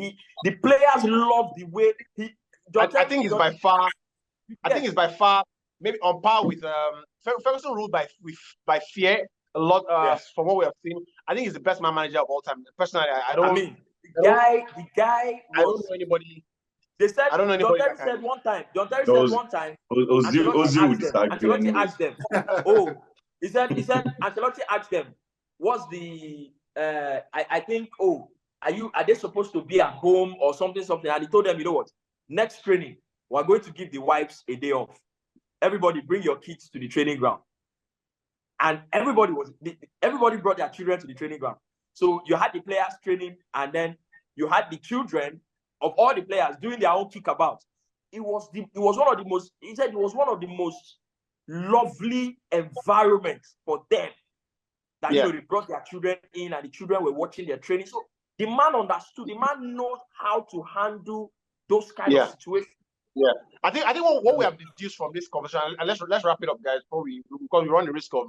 The players loved the way he. I think it's by far. I think it's by far maybe on par with Ferguson ruled by fear a lot from what we have seen. I think he's the best manager of all time. Personally, I don't. I mean, the guy was. I don't know anybody. They said. I don't know anybody. John Terry said one time. John Terry said one time. Ancelotti asked them. Oh, he said. Ancelotti asked them, "What's the? I think. Oh, are they supposed to be at home or something? And he told them, you know what? Next training, we're going to give the wives a day off. Everybody bring your kids to the training ground." And everybody brought their children to the training ground. So you had the players training, and then you had the children of all the players doing their own kickabout. He said it was one of the most lovely environments for them. That they brought their children in, and the children were watching their training. So the man understood. The man knows how to handle those kind of situations. Yeah, I think what we have deduced from this conversation, and let's wrap it up, guys, because we run the risk of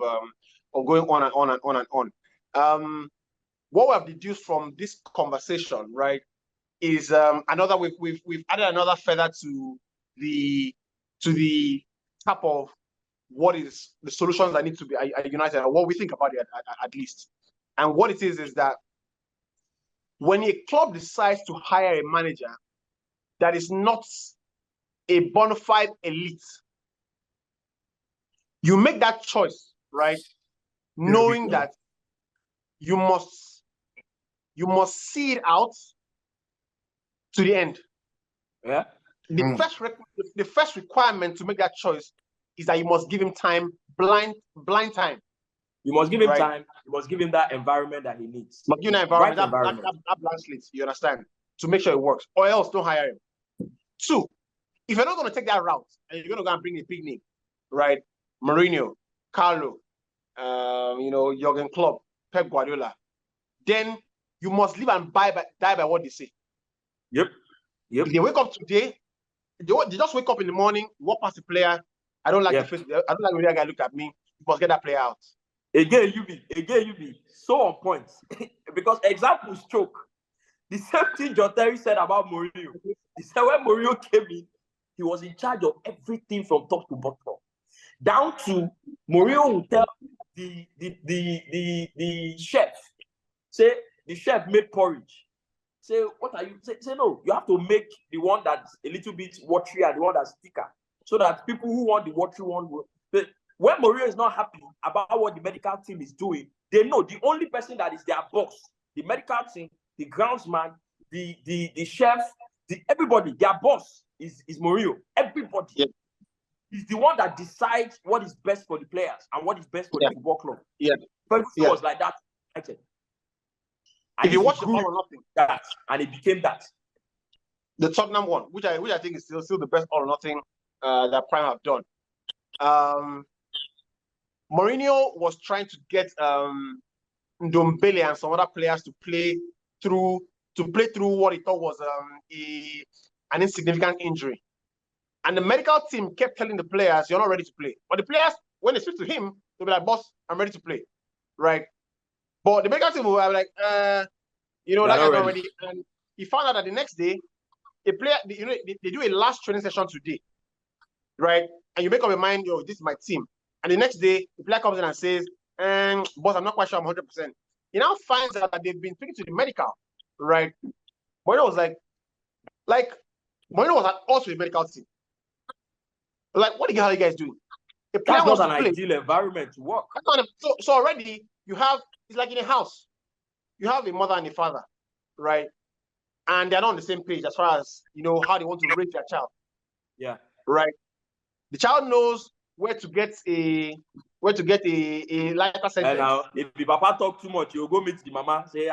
going on and on and on and on. What we have deduced from this conversation, right, is another we've added another feather to the top of what is the solutions that need to be united, or what we think about it at least. And what it is that when a club decides to hire a manager that is not a bona fide elite, you make that choice, right? Knowing that you must see it out to the end. Yeah. The first requirement to make that choice is that you must give him time, blind time. You must give him time. You must give him that environment that he needs. But give him that environment, that blank slate, you understand, to make sure it works, or else don't hire him. 2, if you're not going to take that route and you're going to go and bring a big name, right? Mourinho, Carlo, Jurgen Klopp, Pep Guardiola, then you must live and die by what they say. Yep. If they wake up today, they just wake up in the morning, walk past the player. I don't like the face. I don't like when that guy look at me. You must get that player out. Again, you be so on point because examples choke. The same thing John Terry said about Mourinho. He said when Mourinho came in, he was in charge of everything from top to bottom, down to Mourinho will tell the chef, say the chef made porridge. Say, what are you? Say no, you have to make the one that's a little bit watery and the one that's thicker, so that people who want the watery one will. But when Mourinho is not happy about what the medical team is doing, they know the only person that is their boss, the medical team, the groundsman, the chef, everybody, their boss is Mourinho. Everybody. He's the one that decides what is best for the players and what is best for the football club. Ferguson was like that. If you watch the All or Nothing, and it became that. The Tottenham one, which I think is still the best All or Nothing that Prime have done. Mourinho was trying to get Ndombele and some other players to play through what he thought was an insignificant injury. And the medical team kept telling the players, you're not ready to play. But the players, when they speak to him, they'll be like, boss, I'm ready to play. Right? But the medical team will be like, that guy's not ready. And he found out that the next day, they do a last training session today. Right? And you make up your mind, this is my team. And the next day, the player comes in and says, boss, I'm not quite sure I'm 100%. He now finds out that they've been speaking to the medical. Right? Mourinho was Mourinho was also a medical team. Like, what the hell are you guys doing? That's not an ideal environment to work. So already you have, it's like in a house. You have a mother and a father, right? And they're not on the same page as far as, how they want to raise their child. Yeah. Right? The child knows where to get a lighter sentence. And now, if the papa talk too much, you'll go meet the mama, say,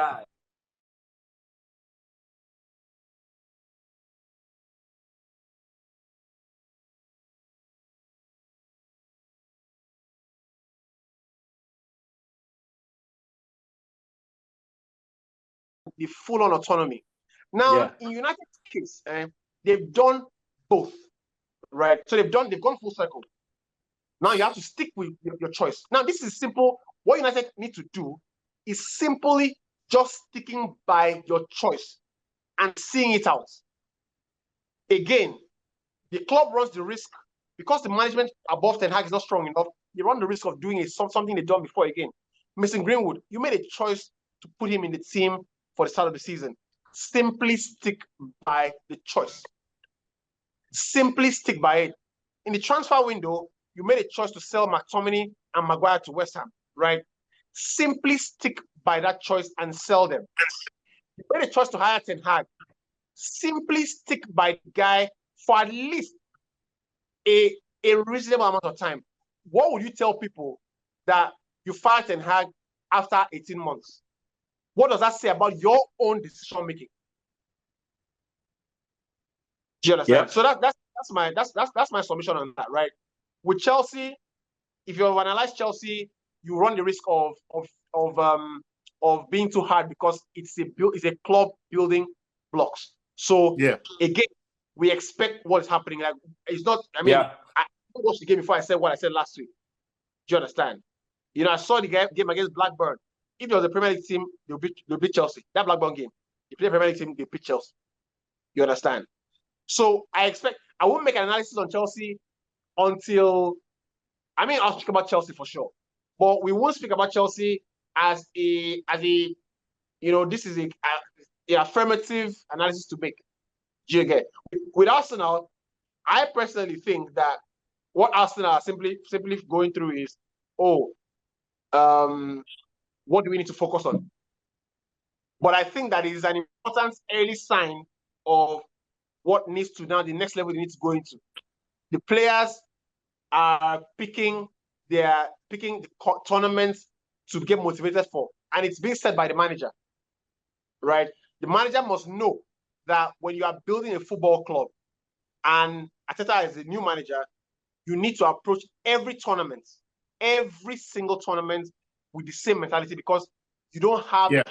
the full-on autonomy. Now, in United's case, they've done both, right? So they've gone full circle. Now you have to stick with your choice. Now, this is simple. What United need to do is simply just sticking by your choice and seeing it out. Again, the club runs the risk, because the management above Ten Hag is not strong enough, you run the risk of doing something they've done before again. Mason Greenwood, you made a choice to put him in the team for the start of the season. Simply stick by the choice. Simply stick by it. In the transfer window, you made a choice to sell McTominay and Maguire to West Ham, right? Simply stick by that choice and sell them. You made a choice to hire Ten Hag. Simply stick by the guy for at least a reasonable amount of time. What would you tell people that you fired Ten Hag after 18 months? What does that say about your own decision making? Do you understand? Yeah. So that's my submission on that, right? With Chelsea, if you analyze Chelsea, you run the risk of being too hard, because it's a club building blocks. So again, we expect what is happening. Like, it's not. I mean, I watched the game before I said what I said last week. Do you understand? You know, I saw the game against Blackburn. If it was a Premier League team, they'll beat Chelsea. That Blackburn game, if they play a Premier League team, they beat Chelsea. You understand? So I won't make an analysis on Chelsea until, I'll speak about Chelsea for sure, but we won't speak about Chelsea as a this is a affirmative analysis to make. Do you get? With Arsenal, I personally think that what Arsenal are simply going through is, what do we need to focus on? But I think that it is an important early sign of what needs to now, the next level they need to go into. The players are picking the tournaments to get motivated for, and it's being said by the manager, right? The manager must know that when you are building a football club, and Arteta is a new manager, you need to approach every single tournament with the same mentality, because you don't have. Yeah.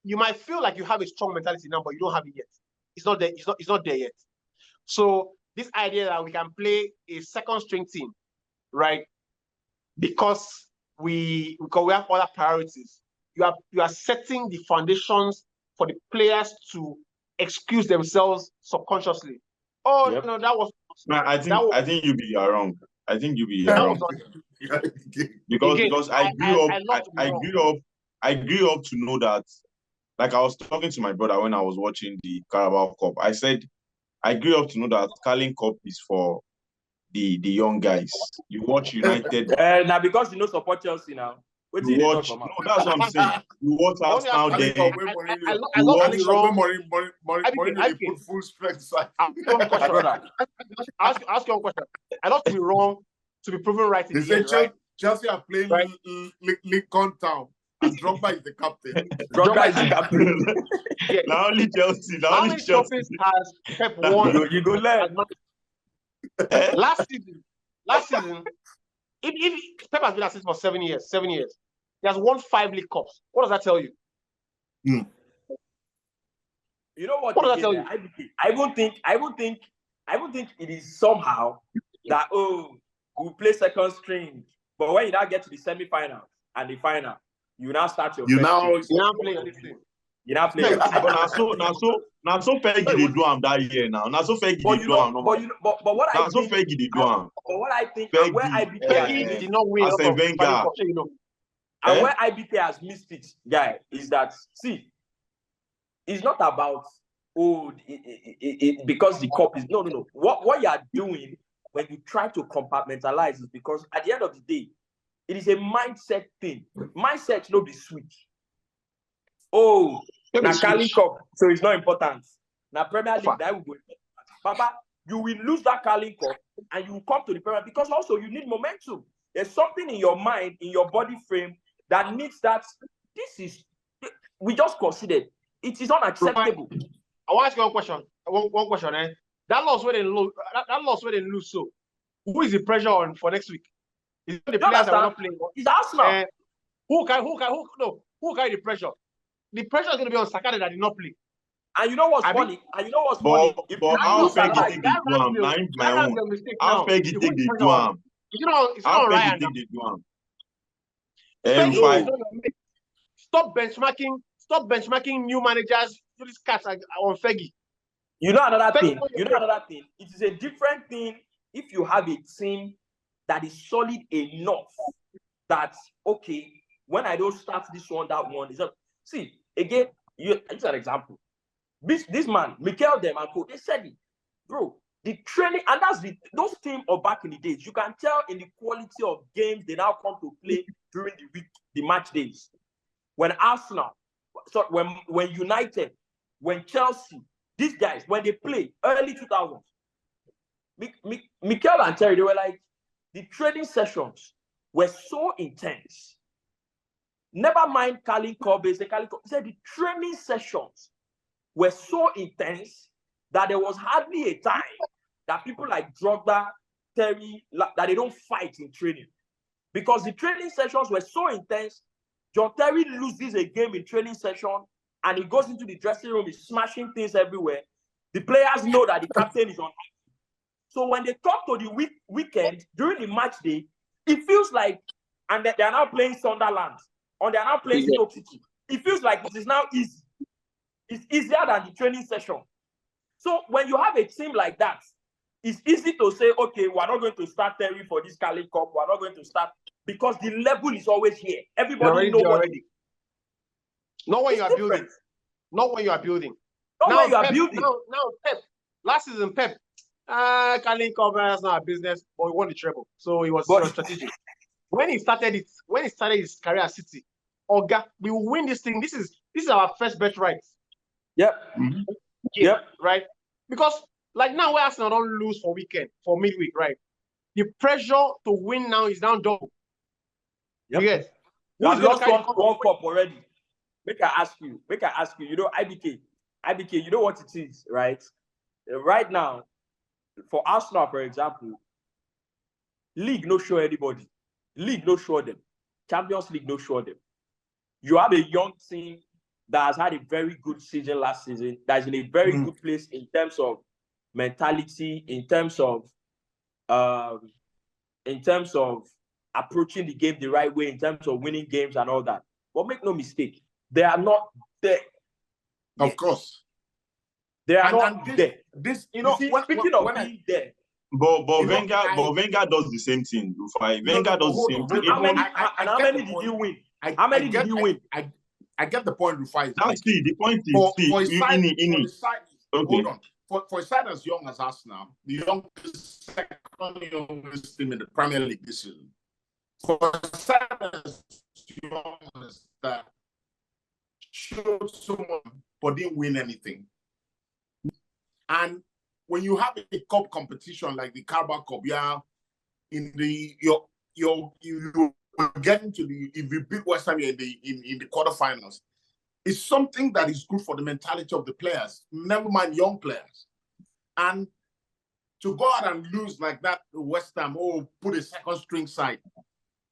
You might feel like you have a strong mentality now, but you don't have it yet. It's not there. It's not there yet. So this idea that we can play a second string team, right? Because we have other priorities. You are setting the foundations for the players to excuse themselves subconsciously. That was. Man, I think you be wrong. I think you be wrong. because I grew up to know that. Like, I was talking to my brother when I was watching the Carabao Cup. I said, I grew up to know that Carling Cup is for the young guys. You watch United. Now, because you support Chelsea now. You watch. No, that's what I'm saying. You watch Arsenal there. I love to be wrong. Put full strength. Ask you one question. I love to be wrong to be proven right in the end, right? Chelsea are playing Lincoln Town. And Drogba is the captain. Drogba is the captain. Yeah. Not only Chelsea. How many trophies has Pep won? You go learn. Last season, if Pep has been at it for 7 years, he has won 5 League Cups. What does that tell you? You know what? What does that tell you? I won't think it is somehow that we'll play second string, but when you now get to the semi-final and the final, you now start your. You now play this thing. You now play. Now so Fergie they do am that year now. Now so Fergie they do am. But what I think. So Fergie they do am. But what I think, Fergie, and where IBK did not win. And where IBK has missed it, guy, is that it's not about because the cup is no. What you are doing when you try to compartmentalize is because at the end of the day, it is a mindset thing. Mindset no be switch. Now Carling Cup, so it's not important. Now Premier League, that will go. Papa, you will lose that Carling Cup and you will come to the Premier League, because also you need momentum. There's something in your mind, in your body frame that needs that. We just considered it is unacceptable. I want to ask you one question. One question, eh? That loss where they lose. So, who is the pressure on for next week? Is it the players that are not playing? It's Arsenal. Who carry the pressure? the pressure is going to be on Saka that did not play. And you know what's funny? But how Fergie take the do am? Now my own. How Fergie take the do am? How Fergie take the do am? Stop benchmarking new managers. These cats on Fergie. You know another thing. It is a different thing if you have a team that is solid enough that, okay, when I don't start this one, that one is up. See, again, it's an example. This man, Mikel Dem and Co, they said it. Bro, the training, and that's those teams of back in the days, you can tell in the quality of games they now come to play during the week, the match days. When Arsenal, when United, when Chelsea, these guys, when they play early 2000s, Mikel and Terry, they were like, the training sessions were so intense. Never mind Carling Corbe, said the training sessions were so intense that there was hardly a time that people like Drogba, Terry, that they don't fight in training. Because the training sessions were so intense, John Terry loses a game in training session and he goes into the dressing room, he's smashing things everywhere. The players know that the captain is on. So when they come to the weekend, during the match day, it feels like, and they are now playing Sunderland, or they are now playing Stoke City. It feels like it is now easy. It's easier than the training session. So when you have a team like that, it's easy to say, okay, we're not going to start Terry for this Carling Cup. We're not going to start, because the level is always here. Everybody knows what it is. Not when you are building. Not when you are building. Not when you are building. Now, Pep. Last season, Pep. Carling Cup is not a business, but he won the treble. So he was strategic. When he started his career at City, Oga, we will win this thing. This is our first bet right. Yep. Mm-hmm. Yep. Right? Because like now where Arsenal don't lose for midweek, right? The pressure to win now is now double. Yep. Yes. You have lost one cup already. Make I ask you, you know, IBK, you know what it is, right? Right now, for Arsenal, for example, league no show anybody. League no show them. Champions League no show them. You have a young team that has had a very good season last season, that is in a very good place in terms of mentality, in terms of approaching the game the right way, in terms of winning games and all that. But make no mistake, they are not there. Of course. They are not there. Speaking of being there. But Wenger does the same thing. Wenger does the same thing. How many did you win? How many did you win? I get the point, Rufai. That's the point Hold on. For a side as young as Arsenal, the second youngest team in the Premier League this season, for a side as young as that, showed someone but didn't win anything. And when you have a cup competition like the Carabao Cup, you get into if you beat West Ham in the quarterfinals, it's something that is good for the mentality of the players, never mind young players. And to go out and lose like that to West Ham, put a second string side,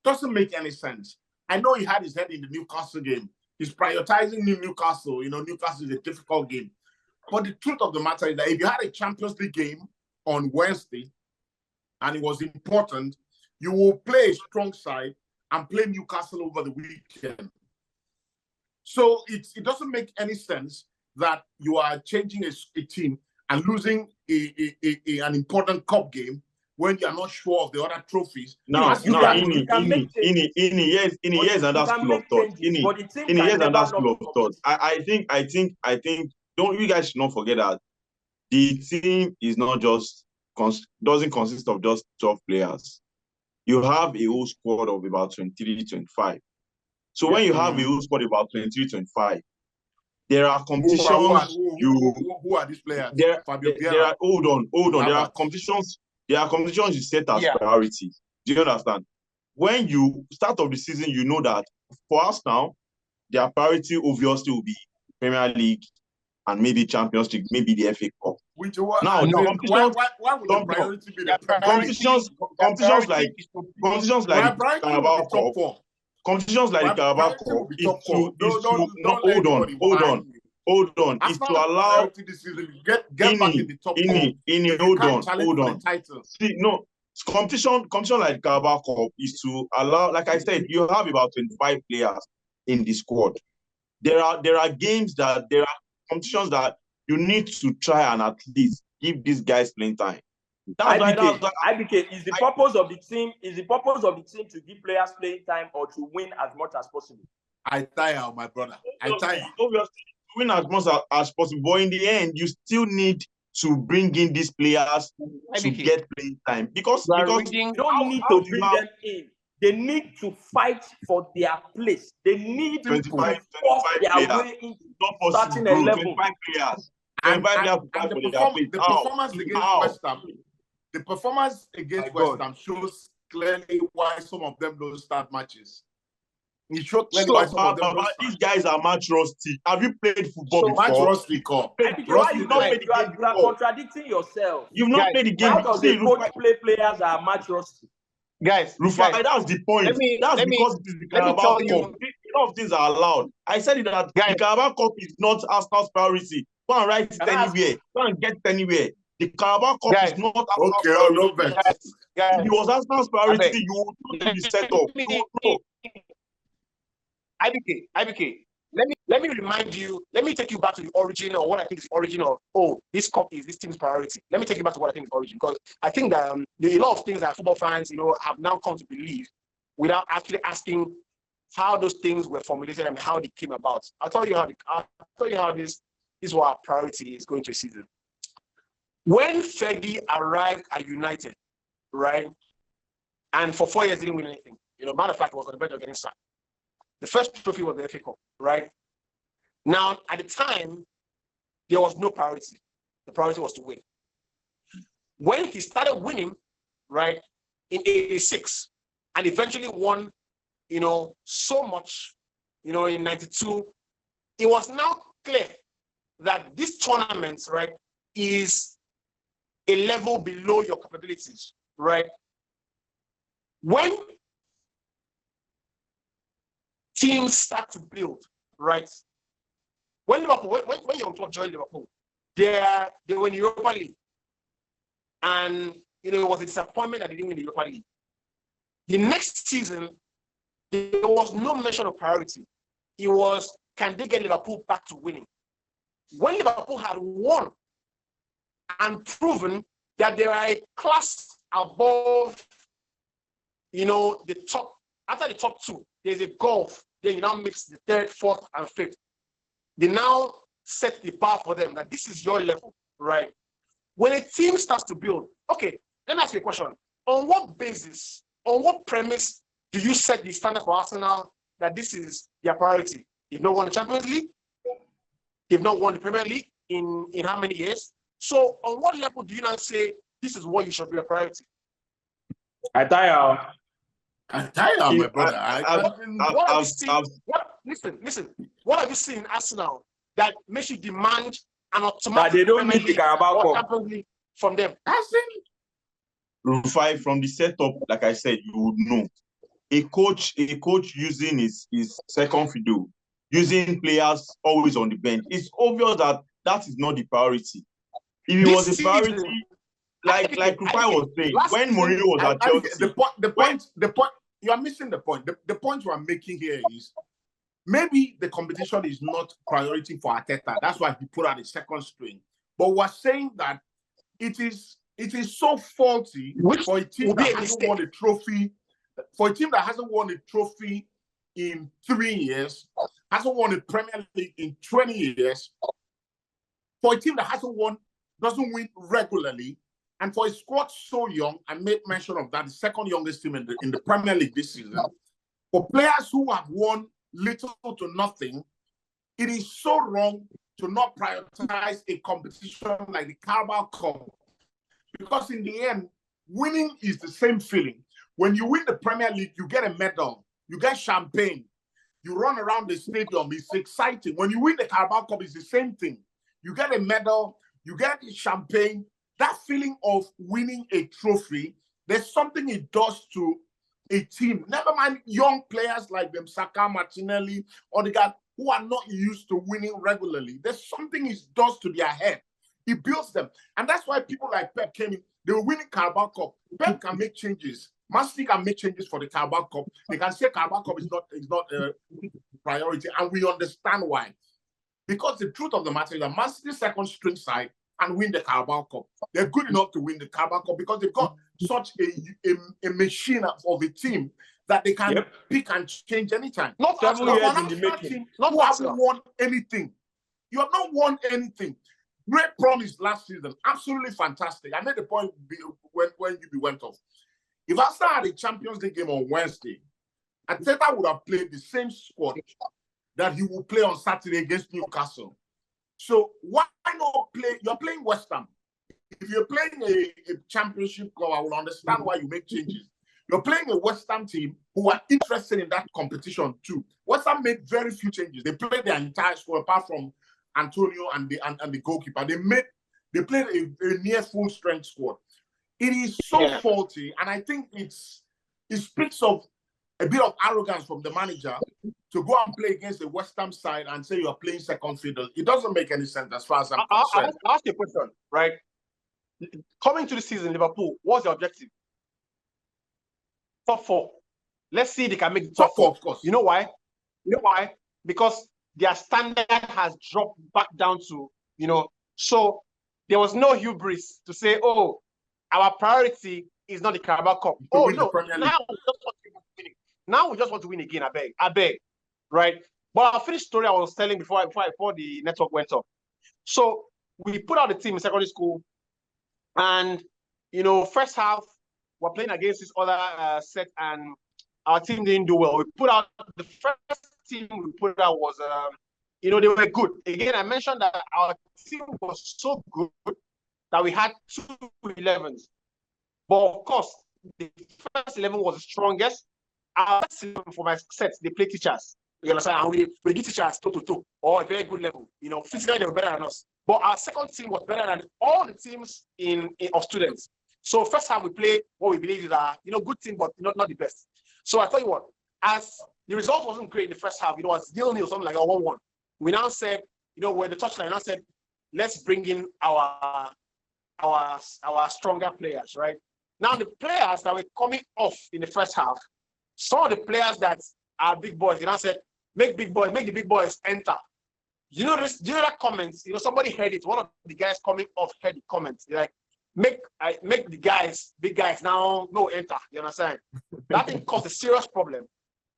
doesn't make any sense. I know he had his head in the Newcastle game. He's prioritizing Newcastle. You know, Newcastle is a difficult game. But the truth of the matter is that if you had a Champions League game on Wednesday and it was important, you will play a strong side and play Newcastle over the weekend. So it doesn't make any sense that you are changing a team and losing an important cup game when you are not sure of the other trophies. Yes, and that's school of thought. I think. Don't you guys should not forget that the team is not just doesn't consist of just 12 players. You have a whole squad of about 23, 25. So when you have a whole squad of about 23, 25, there are competitions. Who are these players? Hold on. There are competitions you set as priorities. Do you understand? When you start of the season, you know that for us now, their priority obviously will be Premier League and maybe Champions League, maybe the FA Cup. Why would the priority be the competitions like Carabao Cup? competitions like the Carabao Cup is to hold on. Is to allow this season, get back in the top four. Hold on. See, no, competition like the Carabao Cup is to allow, like I said, you have about 25 players in the squad. There are competitions that you need to try and at least give these guys playing time. IBK, is the purpose of the team to give players playing time or to win as much as possible? I tire, my brother. Obviously, win as much as possible, but in the end, you still need to bring in these players to get playing time because you don't need to bring them in. They need to fight for their place. They need to force their way into starting 11. 25 players. And the performance against West Ham. The performance against West Ham shows clearly why some of them don't start matches. It shows clearly why some of them don't start. These guys are match rusty. Have you played football before? Match rusty, you are contradicting yourself. You've not played the game. How does a coach play players that are match rusty? Guys, Rufai, that's the point. Because the Carabao Cup. A lot of things are allowed. I said that the Carabao Cup is not Arsenal's priority. Go and write it anywhere. Go and get it anywhere. The Carabao Cup is not Arsenal's priority. If it was Arsenal's priority, you would not be set up. IBK, let me remind you, let me take you back to the origin or what I think is the origin of, this cup is this team's priority. Let me take you back to what I think is origin, because I think that there are a lot of things that football fans, have now come to believe without actually asking how those things were formulated and how they came about. I'll tell you how this is what our priority is going to a season. When Fergie arrived at United, right, and for 4 years didn't win anything. Matter of fact, it was on the bench of getting sacked. The first trophy was the FA Cup, right? Now, at the time, there was no priority. The priority was to win. When he started winning, right, in 86, and eventually won, so much, in 92, it was now clear that this tournament, right, is a level below your capabilities, right? When teams start to build, right? When your club joined Liverpool, they were in the Europa League. And it was a disappointment that they didn't win the Europa League. The next season, there was no mention of priority. It was, can they get Liverpool back to winning? When Liverpool had won and proven that they are a class above, the top, after the top two, there's a gulf. Then you now mix the third, fourth, and fifth. They now set the bar for them that this is your level, right? When a team starts to build, okay, let me ask you a question. On what basis, on what premise do you set the standard for Arsenal that this is their priority? They've not won the Champions League. They've not won the Premier League in how many years? So on what level do you now say this is what you should be a priority? I tire, my brother. Listen. What have you seen in Arsenal that makes you demand an automatic that they don't need the Carabao Cup from them? Rufai, from the setup, like I said, you would know. A coach using his second fiddle, using players always on the bench. It's obvious that is not the priority. If it was a priority, like Rufai was saying, when Mourinho was at Chelsea, the point you are missing the point. The point you are making here is maybe the competition is not priority for Arteta. That's why he put out a second string. But we're saying that it is so faulty for a team that hasn't won a trophy. For a team that hasn't won a trophy in 3 years, hasn't won a Premier League in 20 years, for a team that doesn't win regularly, and for a squad so young, I made mention of that, the second youngest team in the Premier League this season, for players who have won little to nothing, it is so wrong to not prioritize a competition like the Carabao Cup. Because in the end, winning is the same feeling. When you win the Premier League, you get a medal, you get champagne, you run around the stadium, it's exciting. When you win the Carabao Cup, it's the same thing. You get a medal, you get champagne. That feeling of winning a trophy, there's something it does to a team, never mind young players like them, Saka, Martinelli, or the guys who are not used to winning regularly. There's something he does to their head. He builds them. And that's why people like Pep came in. They were winning Carabao Cup. Pep can make changes. Man City can make changes for the Carabao Cup. They can say Carabao Cup is not a priority. And we understand why. Because the truth of the matter is that Man City's second string side can win the Carabao Cup. They're good enough to win the Carabao Cup because they've got such a machine of a team that they can pick and change anytime. Not 7 years in the making. Team, you haven't won anything. You have not won anything. Great promise last season. Absolutely fantastic. I made the point when you went off. If Arsenal had a Champions League game on Wednesday, Arteta would have played the same squad that he will play on Saturday against Newcastle. So why not play? You're playing West Ham. If you're playing a championship club, I will understand why you make changes. You're playing a West Ham team who are interested in that competition too. West Ham made very few changes. They played their entire squad apart from Antonio and the goalkeeper. They played a near full strength squad. It is so faulty, and I think it speaks of a bit of arrogance from the manager to go and play against the West Ham side and say you're playing second fiddle. It doesn't make any sense as far as I'm concerned. I'll ask you a question, right? Coming to the season, Liverpool, what's the objective? Top 4. Let's see if they can make the top 4. Of course. You know why? Because their standard has dropped back down to, so there was no hubris to say, oh, our priority is not the Carabao Cup. Oh, no, now we just want to win again, I beg, right? But I'll finish the story I was telling before the network went off. So we put out the team in secondary school, and, first half, we're playing against this other set, and our team didn't do well. We put out, the first team we put out was, they were good. Again, I mentioned that our team was so good that we had 2 11s. But of course, the first 11 was the strongest. Our first 11 for my sets, they play teachers. You understand? And we give teachers 2-2 or a very good level. Physically they were better than us. But our second team was better than all the teams of students. So first half we play what we believe is a good team, but not the best. So I tell you what, as the result wasn't great in the first half, it was 0-0, something like a 1-1. We now said, we're the touchline. I said, let's bring in our stronger players, right? Now the players that were coming off in the first half, some of the players that are big boys, I said, make the big boys enter. Do you know that comments? Somebody heard it. One of the guys coming off heard the comments. They're like, make the guys, big guys now no enter. You understand? That thing caused a serious problem,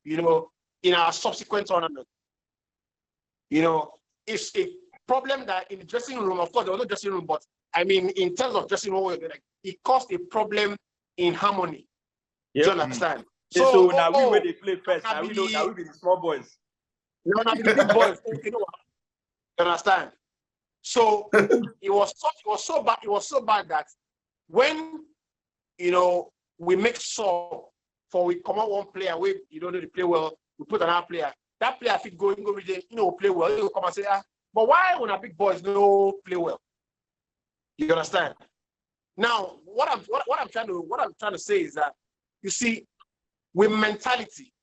in our subsequent tournament. It's a problem that in the dressing room, of course, there was no dressing room, but I mean, in terms of dressing room, it caused a problem in harmony. Yep. Do you understand? So now we where they play first. Now we be the small boys. No, not the big boys. You understand? So it was so bad. It was so bad that when we make sure we come out one player, you don't know to play well, we put another player. That player if go with the, play well, he'll come and say, but why when our big boys no play well? You understand? Now, what I'm trying to say is that you see, with mentality,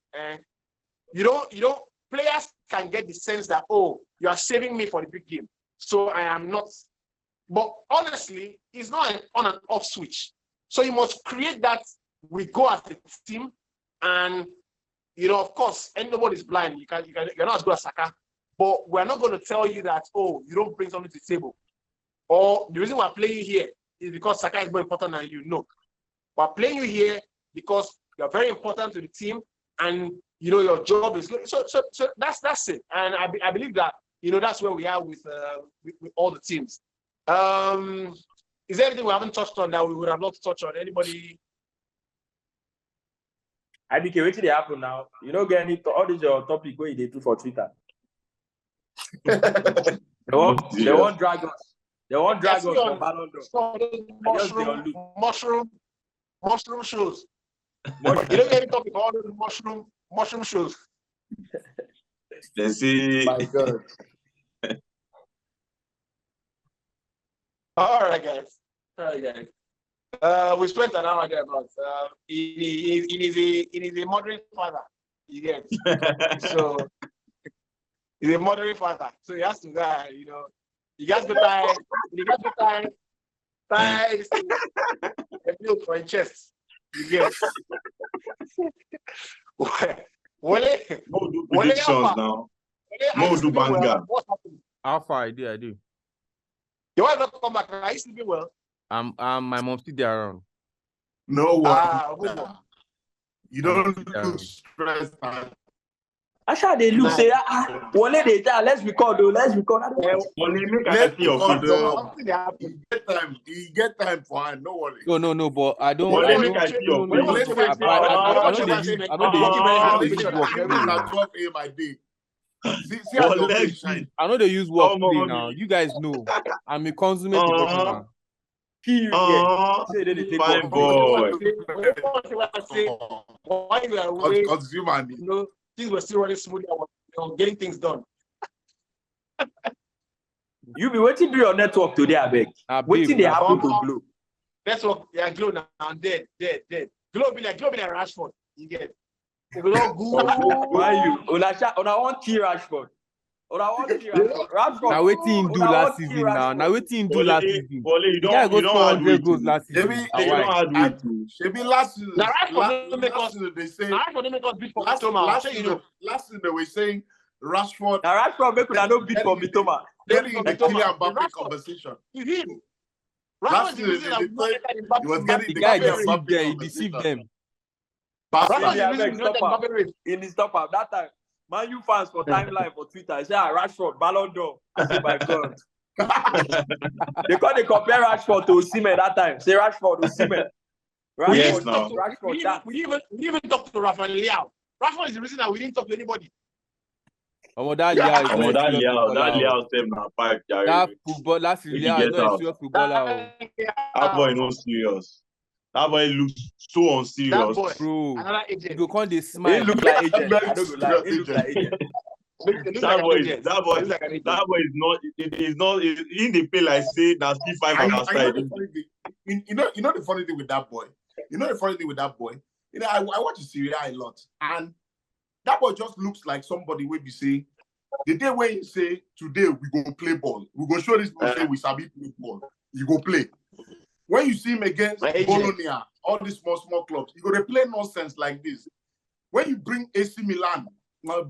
players can get the sense that, oh, you are saving me for the big game, so I am not. But honestly, it's not an on and off switch. So you must create that we go as a team, and of course, nobody's blind. You're not as good as Saka, but we're not going to tell you that, oh, you don't bring something to the table, or the reason we're playing you here is because Saka is more important than you. No, we're playing you here because you're very important to the team, and your job is good. So that's it. And I believe that that's where we are with all the teams. Is there anything we haven't touched on that we would have loved to touch on? Anybody? I think wait till they happen now. Get any all this your topic where they do for Twitter. They won't drag us. They won't drag us for Ballon d'Or. Mushroom shows. You don't get any topic on all those mushroom shows. They see. My God. All right, guys. We spent an hour there, but he is a moderate father. You get so he's a moderate father. So he has to die, you know. He has to tie a milk for his chest. You get Wale, Mo do predictions now. Mo do banga. What's happening? Alpha, I do. Your wife not come back. Are you sleeping well? My mom still there around. No one. Good one. You don't look stressed. Actually, they look say, Wale, they tell, let's record, though. Let's record. Only make I see your face. You get time for her. No worry. No, but I don't. Wale, I make don't. I see your face. I don't use work play now. At 12 a.m. I did. See Wale, how your face shine. I know they use work Oh, play mommy. now. You guys know. I'm a consummate professional. Fine boy. Why you are away? Consumer. You know, things were still running smoothly. I was, getting things done. You be waiting to your network today, I beg. Waiting they happen to Glow. Network, yeah, Glow now. I'm dead. Glow be like Rashford. You get. It was all good. Why you? Una want key Rashford. Rashford. Now waiting do last season now. Now waiting do last season. Wale, you The guy don't got add 400 weight. goals last season. You don't add weight to. Maybe last season. Now Rashford don't make us. They say Rashford don't make us beat for last Mitoma. season they were saying Rashford. Now Rashford make una no beat for Mitoma. Getting in the Kylian Mbappe conversation. You him. Last Rashford is season, the reason he was getting The the guy Kylian deceived Mbappe them. He conversation. deceived them. Rashford Yeah, is the reason stop Mbappe race. in the stop up that time. Man, you fans for timeline for Twitter. Say, Rashford, Ballon d'Or. I say, my God. They compare Rashford to Osimhen that time. Say Rashford, Osimhen. Yes, Rashford, now. Rashford, that. We didn't even talk to Rafael Leao. Rashford is the reason that we didn't talk to anybody. That Leao is not a serious footballer. That Leao step now 5. That football, last season, Leao is not a serious footballer. That boy no serious. That boy looks so unserious. That boy, Bro, another agent. you go call the He smile. look like agent. I don't go lie. He look like agent. That boy is not. It is not. In the play like say that's P5 on our side. You know the funny thing with that boy. I watch Serie A lot, and that boy just looks like somebody where you say the day when you say today we go play ball, we go show this people say we sabi play ball. You go play. When you see him against Bologna, all these small clubs, you go to play nonsense like this. When you bring AC Milan,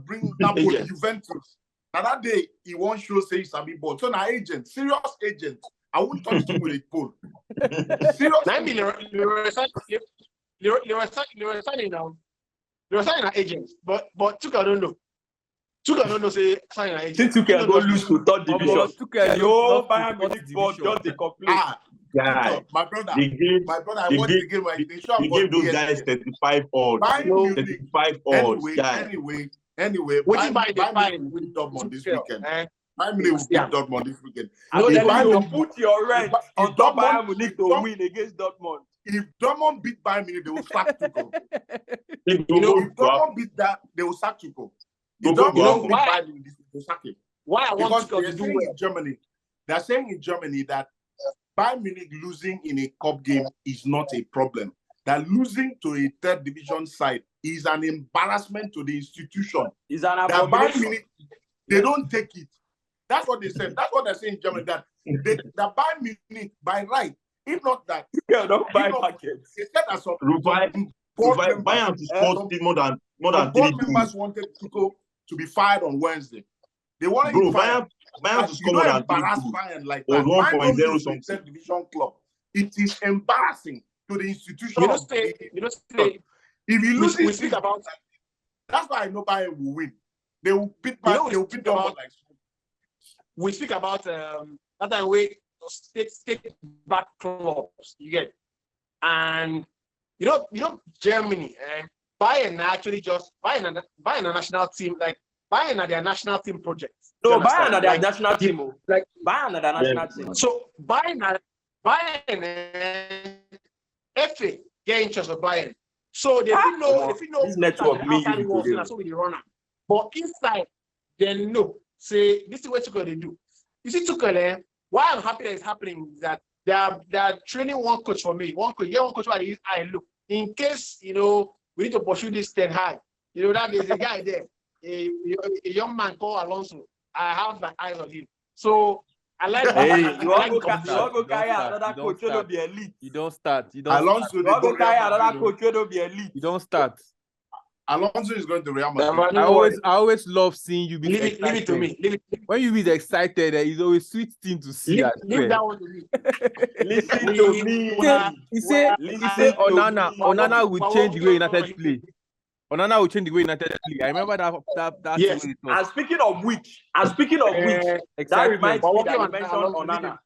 bring Napoli, Juventus, now that day he won't show say he's a big ball. So now agent, serious agent. I won't touch him with a pole. Serious. They were signing an agent, but Tuchel don't know. Tuchel don't know say signing an agent. Tuchel go lose to third division. Tuchel Bayern Munich board just dey complain. Guy, my brother, I watched the game right. He gave those guys 35 odds. 35 odds. Anyway, Bayern with Dortmund this weekend. Bayern will beat Dortmund this weekend. You put your rent on top Bayern Munich to win against Dortmund. If Dortmund beat Bayern Munich, they will sack Tuchel. If Dortmund beat that, they will sack Tuchel. If Dortmund beat Bayern Munich, they will sack him. Why I want Tuchel to do well in Germany? They're saying in Germany that Bayern Munich losing in a cup game is not a problem. That losing to a third division side is an embarrassment to the institution. It's an That Bayern Munich, they don't take it. That's what they said. That's what they're saying in Germany. That Bayern Munich, by right, if not that, don't buy markets. They said that some Bayern to score more than 3 board members wanted Tuchel to be fired on Wednesday. They wanted Bro, him fired. Bayern to score more than 3 Bayern like or that. 1.0 something. Third division club. It is embarrassing to the institution. If you lose, we speak about that. That's why I know Bayern will win. They will beat Bayern. They will beat Dortmund. We speak about that time way state back clubs. You get, and you know Germany. Bayern actually just Bayern a national team, like Bayern are their national team project. No, Bayern are their national team. Like Bayern are their national team. So Bayern FA get interest of Bayern. So they know this network me so we run am. But inside they know say this is what Tuchel they do. You see Tuchel, why I'm happy that it's happening is that they are training one coach for me. One coach where I look. In case, you know, we need to pursue this thing high. You know, that there's a guy there, a young man called Alonso. I have my eyes on him. So I like. Hey, you want You to don't carry start. another You coach? don't You start. be elite. You don't start. You don't Alonso, start. You want to carry another Madrid. coach? You be elite. You don't start. Alonso is going to Real Madrid. I always love seeing you be excited. Leave it to me. Leave it. When you be excited, it's always sweet thing to see. Leave that one to me. Listen to me. He say Onana will change the way United play. Onana will change the way United play. I remember that Yes. way. And speaking of which, that reminds me that you mentioned Onana.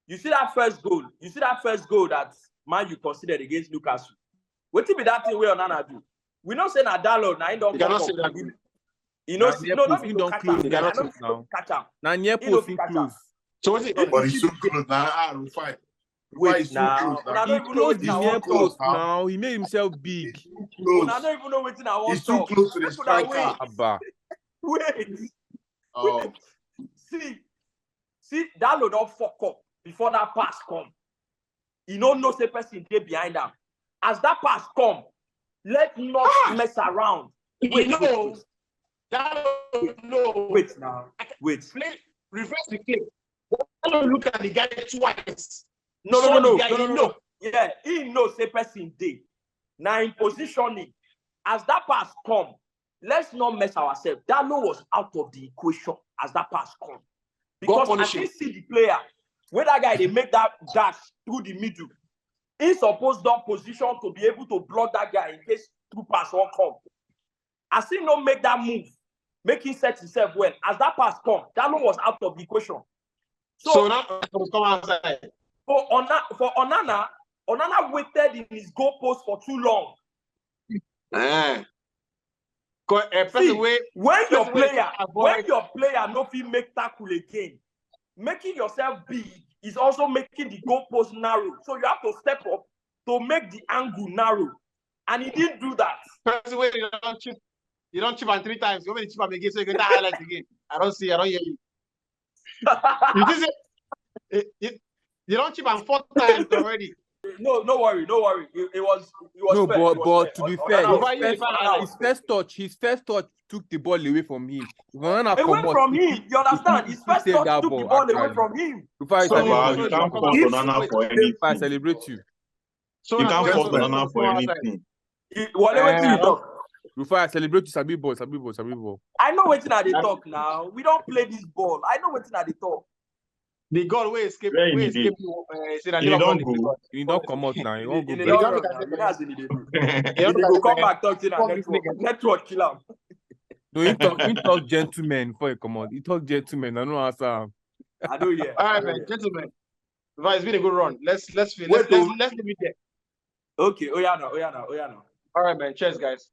You see that first goal. That man you considered against Newcastle. What be that thing where Onana do? We don't say Nadalo. Now don't cannot say that. You know, not he don't close. Catch him. Now near post close. So what's it? But he's so close now. Fine. Wait now. He closed the near post now. He made himself big. I don't even know what I want. He's too close to the striker. Wait. Oh. See that load of fuck up before that pass come. You don't know the person there behind them. As that pass come, let's not mess around. Wait now. Reverse the clip. Don't look at the guy twice. No. Yeah, he knows the person there. Now in positioning, as that pass come, let's not mess ourselves. Dalo was out of the equation as that pass come. Because I can see the player, when that guy, they make that dash through the middle. He's supposed to position to be able to block that guy in case two pass won't come. As he not make that move, make him set himself well. As that pass come, Dalo was out of the equation. So now come outside. For Onana waited in his goalpost for too long. See, when your player no fit make tackle again, making yourself big is also making the goalpost narrow. So you have to step up to make the angle narrow. And he didn't do that. You don't chip on 3 times. You want me to chip on again so you get that highlight again. I don't hear you. You just say you don't chip on 4 times already. No worry. It was no, fair. But to be fair, his first touch took the ball away from him. It went from him. You understand? His first touch took the ball away from him. You can't force Onana for anything. I celebrate you. You can't force Onana for anything. Whatever you talk. Before I celebrate you, Sabi boy. I know what's not the talk now. We don't play this ball. I know what's not the talk. The goal will escape. You don't come out now. You won't go back. You go come back talking network kill him. No, he talk gentleman before you come out. He talk gentleman. I know answer. I know, yeah. All right, man, gentlemen. It's been a good run. Let's leave it there. Okay. Oh yeah, no. All right, man. Cheers, guys.